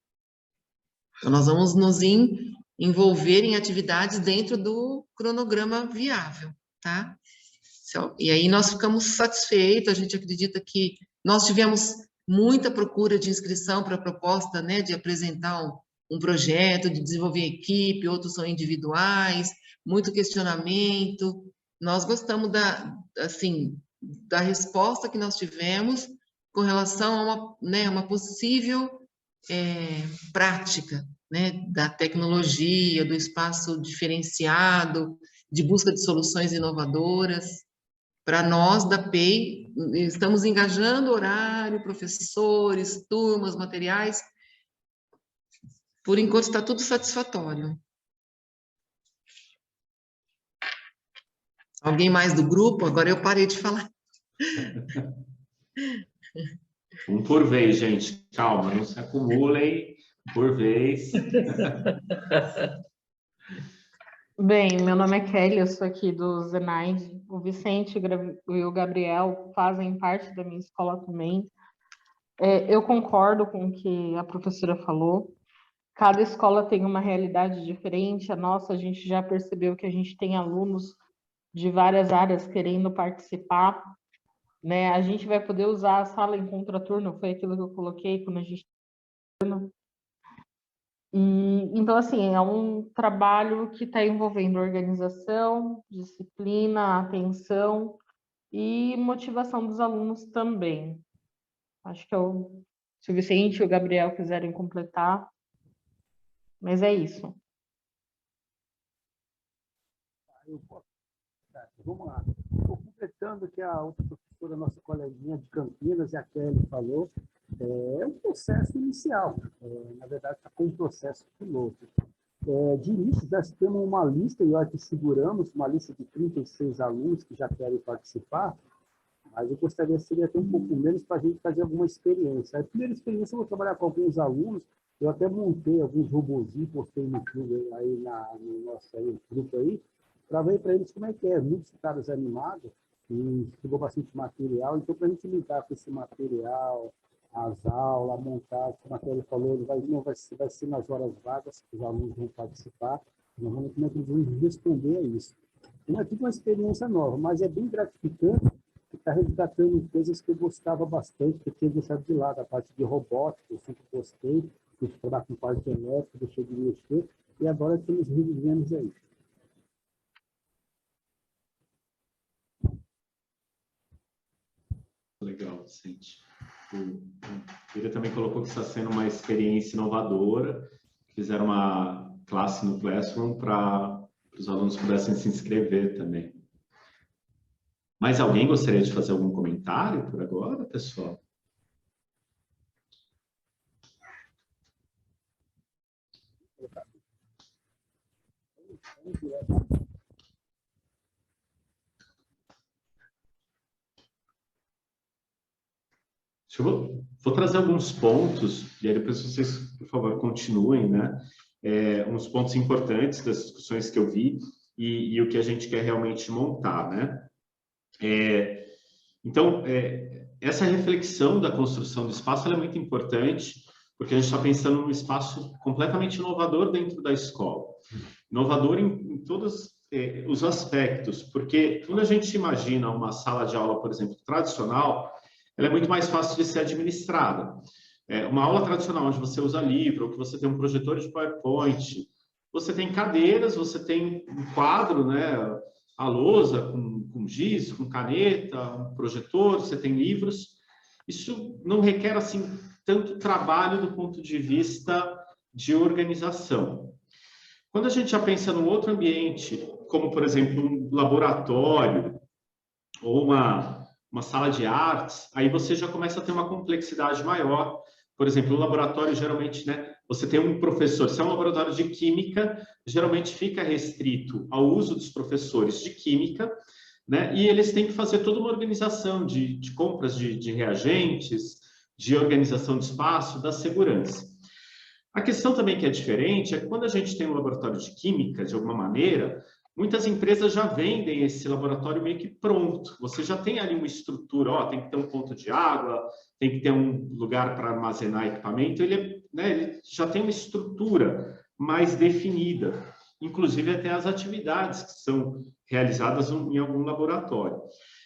Então, nós vamos nos envolver em atividades dentro do cronograma viável, tá? E aí nós ficamos satisfeitos, a gente acredita que nós tivemos muita procura de inscrição para a proposta, né, de apresentar um projeto, de desenvolver equipe, outros são individuais, muito questionamento. Nós gostamos da resposta que nós tivemos com relação a uma possível prática, né, da tecnologia, do espaço diferenciado, de busca de soluções inovadoras. Para nós, da PEI, estamos engajando horário, professores, turmas, materiais. Por enquanto, está tudo satisfatório. Alguém mais do grupo? Agora eu parei de falar. Um por vez, gente. Calma, não se acumulem. Por vez. Bem, meu nome é Kelly, eu sou aqui do Zenaide. O Vicente e o Gabriel fazem parte da minha escola também. Eu concordo com o que a professora falou. Cada escola tem uma realidade diferente. A nossa, a gente já percebeu que a gente tem alunos de várias áreas querendo participar, né? A gente vai poder usar a sala em contraturno, foi aquilo que eu coloquei quando a gente... Então, assim, é um trabalho que está envolvendo organização, disciplina, atenção e motivação dos alunos também. Acho que se o Vicente e o Gabriel quiserem completar, mas é isso. Vamos lá. Estou completando o que a outra professora, nossa coleguinha de Campinas, e a Kelly falou. É um processo inicial. Na verdade, está com um processo piloto. De início, nós temos uma lista, e nós seguramos uma lista de 36 alunos que já querem participar, mas eu gostaria seria até um pouco menos para a gente fazer alguma experiência. A primeira experiência, eu vou trabalhar com alguns alunos, eu até montei alguns robozinhos, postei no YouTube aí no nosso grupo aí, para ver para eles como é que é. Muitos caras animados, e chegou bastante material, então para a gente lidar com esse material, as aulas, montar, como a Kelly falou, vai ser nas horas vagas que os alunos vão participar, nós vamos ver como é que eles vão responder a isso. Não é tudo uma experiência nova, mas é bem gratificante, está resgatando coisas que eu gostava bastante, que eu tinha deixado de lado, a parte de robótica, eu sempre gostei, de trabalhar com parte elétrica, deixei de mexer, e agora estamos revivendo aí. Legal, Vicente. Ele também colocou que está sendo uma experiência inovadora. Fizeram uma classe no Classroom para os alunos pudessem se inscrever também. Mais alguém gostaria de fazer algum comentário por agora, pessoal? Vou trazer alguns pontos, e aí depois vocês, por favor, continuem, né? Uns pontos importantes das discussões que eu vi e o que a gente quer realmente montar, né? Então, essa reflexão da construção do espaço ela é muito importante, porque a gente está pensando num espaço completamente inovador dentro da escola. Inovador em todos os aspectos, porque quando a gente imagina uma sala de aula, por exemplo, tradicional, ela é muito mais fácil de ser administrada. Uma aula tradicional, onde você usa livro, ou que você tem um projetor de PowerPoint, você tem cadeiras, você tem um quadro, né, a lousa com giz, com caneta, um projetor, você tem livros. Isso não requer, assim, tanto trabalho do ponto de vista de organização. Quando a gente já pensa num outro ambiente, como, por exemplo, um laboratório ou uma sala de artes, aí você já começa a ter uma complexidade maior. Por exemplo, o laboratório, geralmente, né, você tem um professor, se é um laboratório de química, geralmente fica restrito ao uso dos professores de química, né, e eles têm que fazer toda uma organização de compras de reagentes, de organização de espaço, da segurança. A questão também que é diferente é que quando a gente tem um laboratório de química, de alguma maneira, muitas empresas já vendem esse laboratório meio que pronto. Você já tem ali uma estrutura, ó, tem que ter um ponto de água, tem que ter um lugar para armazenar equipamento. Ele já tem uma estrutura mais definida, inclusive até as atividades que são realizadas em algum laboratório.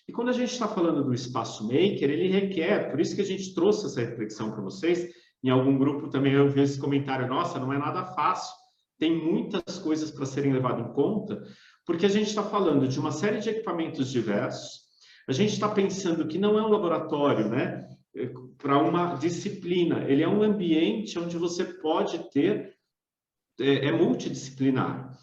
E quando a gente está falando do espaço maker, ele requer, por isso que a gente trouxe essa reflexão para vocês. Em algum grupo também eu vi esse comentário, nossa, não é nada fácil. Tem muitas coisas para serem levadas em conta, porque a gente está falando de uma série de equipamentos diversos, a gente está pensando que não é um laboratório, né, para uma disciplina, ele é um ambiente onde você pode ter, multidisciplinar,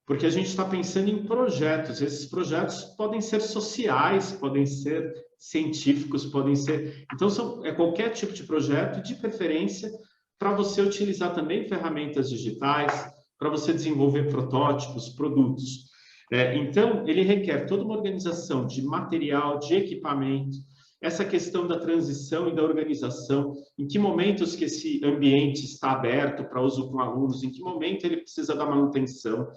porque a gente está pensando em projetos, esses projetos podem ser sociais, podem ser científicos, podem ser... Então, qualquer tipo de projeto, de preferência, para você utilizar também ferramentas digitais, para você desenvolver protótipos, produtos. Então, ele requer toda uma organização de material, de equipamento, essa questão da transição e da organização, em que momentos que esse ambiente está aberto para uso com alunos, em que momento ele precisa da manutenção,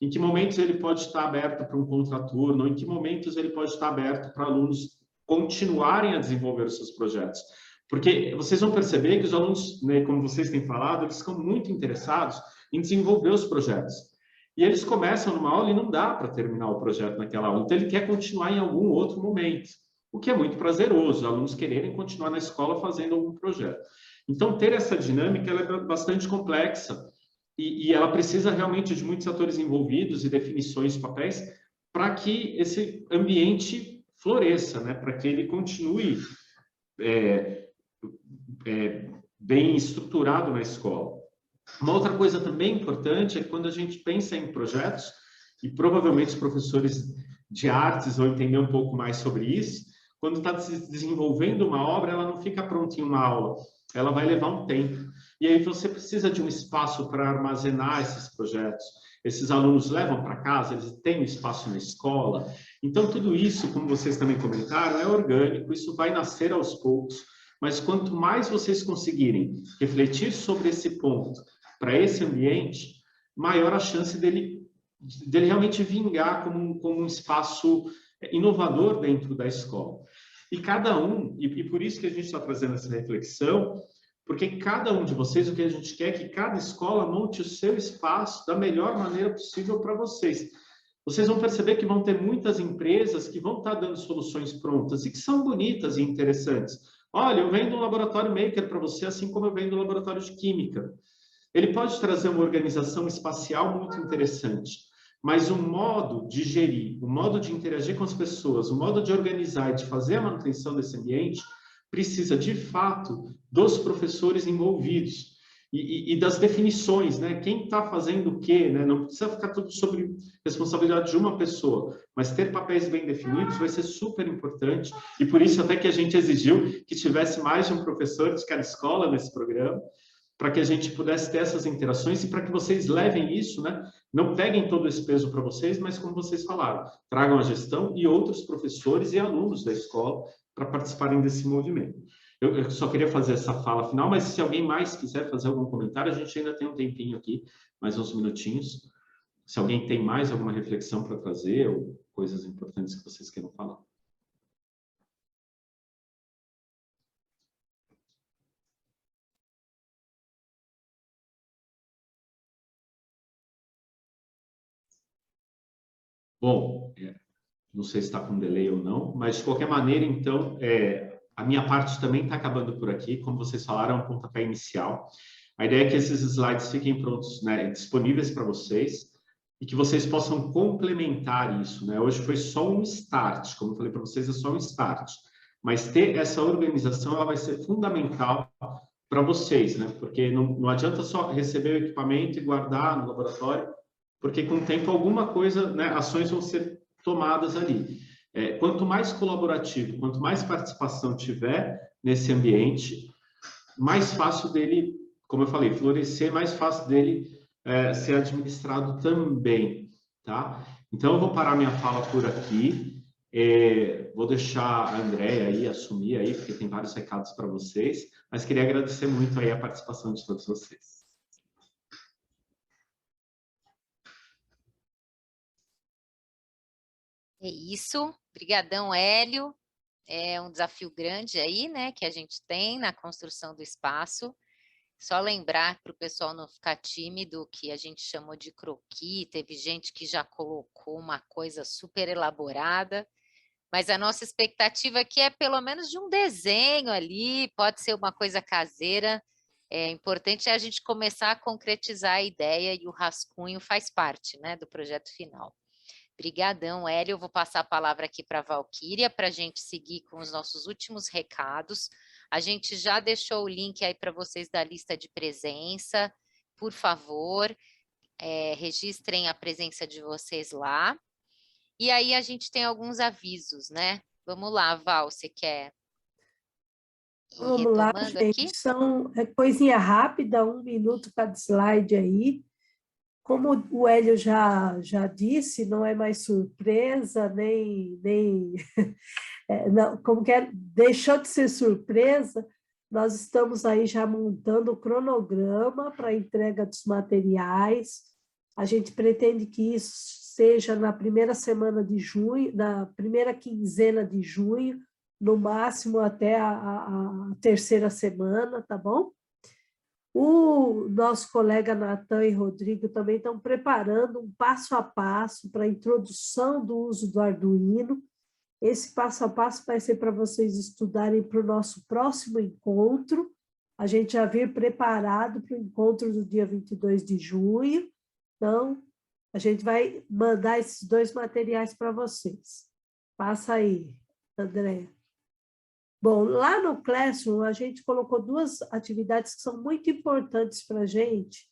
em que momentos ele pode estar aberto para um contraturno, em que momentos ele pode estar aberto para alunos continuarem a desenvolver os seus projetos. Porque vocês vão perceber que os alunos, né, como vocês têm falado, eles ficam muito interessados em desenvolver os projetos. E eles começam numa aula e não dá para terminar o projeto naquela aula. Então, ele quer continuar em algum outro momento, o que é muito prazeroso, os alunos quererem continuar na escola fazendo algum projeto. Então, ter essa dinâmica ela é bastante complexa e ela precisa realmente de muitos atores envolvidos e definições de papéis para que esse ambiente floresça, né? Para que ele continue bem estruturado na escola. Uma outra coisa também importante é que quando a gente pensa em projetos, e provavelmente os professores de artes vão entender um pouco mais sobre isso, quando está desenvolvendo uma obra, ela não fica pronta em uma aula, ela vai levar um tempo. E aí você precisa de um espaço para armazenar esses projetos. Esses alunos levam para casa, eles têm um espaço na escola. Então, tudo isso, como vocês também comentaram, é orgânico, isso vai nascer aos poucos. Mas quanto mais vocês conseguirem refletir sobre esse ponto, para esse ambiente, maior a chance dele realmente vingar como um espaço inovador dentro da escola. E cada um, e por isso que a gente está trazendo essa reflexão, porque cada um de vocês, o que a gente quer é que cada escola monte o seu espaço da melhor maneira possível para vocês. Vocês vão perceber que vão ter muitas empresas que vão estar dando soluções prontas e que são bonitas e interessantes. Olha, eu vendo um laboratório maker para você, assim como eu vendo um laboratório de química. Ele pode trazer uma organização espacial muito interessante, mas o modo de gerir, o modo de interagir com as pessoas, o modo de organizar e de fazer a manutenção desse ambiente precisa, de fato, dos professores envolvidos e das definições, né? Quem está fazendo o quê, né? Não precisa ficar tudo sobre responsabilidade de uma pessoa, mas ter papéis bem definidos vai ser super importante, e por isso até que a gente exigiu que tivesse mais de um professor de cada escola nesse programa, para que a gente pudesse ter essas interações e para que vocês levem isso, né? Não peguem todo esse peso para vocês, mas como vocês falaram, tragam a gestão e outros professores e alunos da escola para participarem desse movimento. Eu só queria fazer essa fala final, mas se alguém mais quiser fazer algum comentário, a gente ainda tem um tempinho aqui, mais uns minutinhos. Se alguém tem mais alguma reflexão para trazer ou coisas importantes que vocês queiram falar. Bom, não sei se está com delay ou não, mas de qualquer maneira, então, a minha parte também está acabando por aqui. Como vocês falaram, é um pontapé inicial. A ideia é que esses slides fiquem prontos, né, disponíveis para vocês e que vocês possam complementar isso, né? Hoje foi só um start, como eu falei para vocês, é só um start. Mas ter essa organização, ela vai ser fundamental para vocês, né? Porque não adianta só receber o equipamento e guardar no laboratório, porque com o tempo alguma coisa, né, ações vão ser tomadas ali. Quanto mais colaborativo, quanto mais participação tiver nesse ambiente, mais fácil dele, como eu falei, florescer, mais fácil dele ser administrado também, tá? Então, eu vou parar minha fala por aqui, vou deixar a Andréia aí assumir aí, porque tem vários recados para vocês, mas queria agradecer muito aí a participação de todos vocês. É isso, brigadão, Hélio. É um desafio grande aí, né, que a gente tem na construção do espaço. Só lembrar para o pessoal não ficar tímido, que a gente chamou de croquis, teve gente que já colocou uma coisa super elaborada, mas a nossa expectativa aqui é pelo menos de um desenho ali, pode ser uma coisa caseira. É importante a gente começar a concretizar a ideia e o rascunho faz parte, né, do projeto final. Obrigadão, Hélio. Eu vou passar a palavra aqui para a Valquíria para a gente seguir com os nossos últimos recados. A gente já deixou o link aí para vocês da lista de presença. Por favor, registrem a presença de vocês lá. E aí a gente tem alguns avisos, né? Vamos lá, Val, você quer ir Vamos lá, gente. aqui? São coisinha rápida, 1 minuto cada slide aí. Como o Hélio já disse, não é mais surpresa, nem não, como que é, deixou de ser surpresa, nós estamos aí já montando o cronograma para a entrega dos materiais. A gente pretende que isso seja na primeira semana de junho, na primeira quinzena de junho, no máximo até a terceira semana, tá bom? O nosso colega Natan e Rodrigo também estão preparando um passo a passo para a introdução do uso do Arduino. Esse passo a passo vai ser para vocês estudarem para o nosso próximo encontro. A gente já vir preparado para o encontro do dia 22 de junho. Então, a gente vai mandar esses 2 materiais para vocês. Passa aí, André. Bom, lá no Classroom, a gente colocou 2 atividades que são muito importantes para a gente,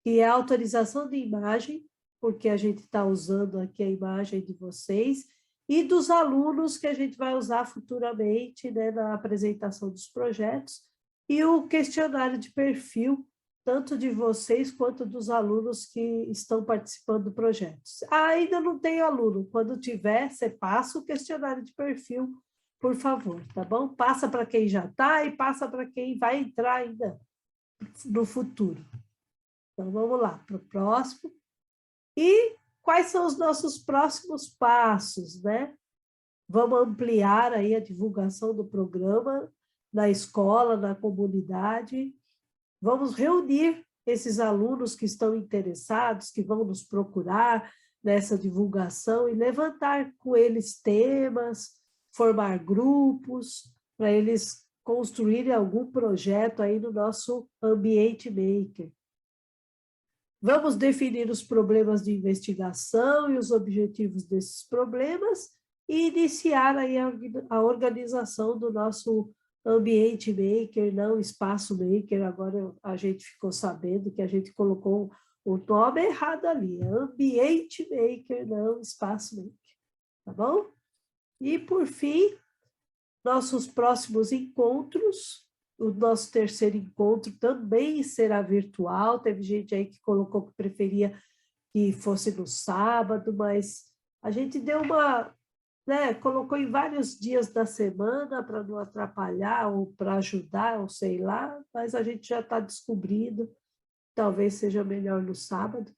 que é a autorização de imagem. porque a gente está usando aqui a imagem de vocês, e dos alunos que a gente vai usar futuramente, né, na apresentação dos projetos, e o questionário de perfil, tanto de vocês quanto dos alunos que estão participando do projeto. Ainda não tem aluno, quando tiver, você passa o questionário de perfil, por favor, tá bom? Passa para quem já está e passa para quem vai entrar ainda no futuro. Então, vamos lá para o próximo. E quais são os nossos próximos passos, né? Vamos ampliar aí a divulgação do programa na escola, na comunidade. Vamos reunir esses alunos que estão interessados, que vão nos procurar nessa divulgação e levantar com eles temas, formar grupos, para eles construírem algum projeto aí no nosso Ambiente Maker. Vamos definir os problemas de investigação e os objetivos desses problemas e iniciar aí a organização do nosso Ambiente Maker, não Espaço Maker. Agora a gente ficou sabendo que a gente colocou o nome errado ali, Ambiente Maker, não Espaço Maker, tá bom? E, por fim, nossos próximos encontros, o nosso terceiro encontro também será virtual. Teve gente aí que colocou que preferia que fosse no sábado, mas a gente deu uma, né, colocou em vários dias da semana para não atrapalhar ou para ajudar, ou sei lá, mas a gente já está descobrindo, talvez seja melhor no sábado.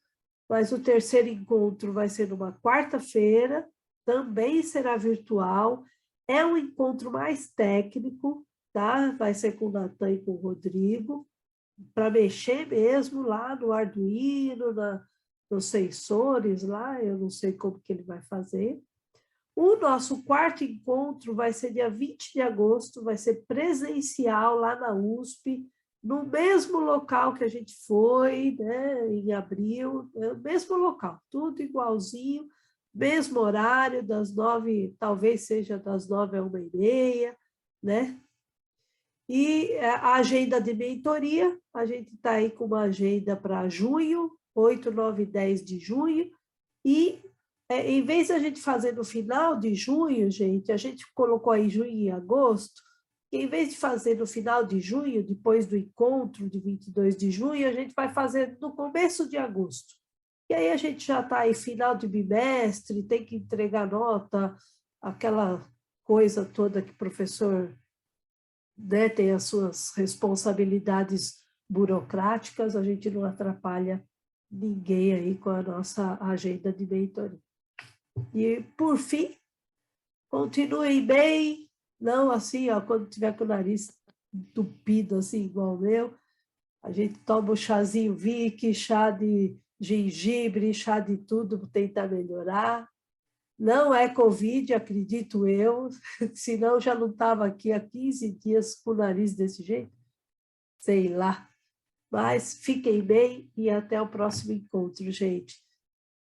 Mas o terceiro encontro vai ser numa quarta-feira, também será virtual, é um encontro mais técnico, tá? Vai ser com o Natan e com o Rodrigo, para mexer mesmo lá no Arduino, nos sensores lá, eu não sei como que ele vai fazer. O nosso quarto encontro vai ser dia 20 de agosto, vai ser presencial lá na USP, no mesmo local que a gente foi, né, em abril, é o mesmo local, tudo igualzinho, mesmo horário, das 9, talvez seja das 9 à 1h30, né? E a agenda de mentoria, a gente está aí com uma agenda para junho, 8, 9 e 10 de junho, e em vez de a gente fazer no final de junho, gente, a gente colocou aí junho e agosto, e em vez de fazer no final de junho, depois do encontro de 22 de junho, a gente vai fazer no começo de agosto. E aí a gente já está aí final de bimestre, tem que entregar nota, aquela coisa toda que o professor, né, tem as suas responsabilidades burocráticas, a gente não atrapalha ninguém aí com a nossa agenda de mentoria. E, por fim, continuem bem, não assim, ó, quando tiver com o nariz entupido, assim, igual o meu, a gente toma um chazinho Vick, chá de gengibre, chá de tudo para tentar melhorar. Não é Covid, acredito eu, senão já não estava aqui há 15 dias com o nariz desse jeito, sei lá. Mas fiquem bem e até o próximo encontro, gente.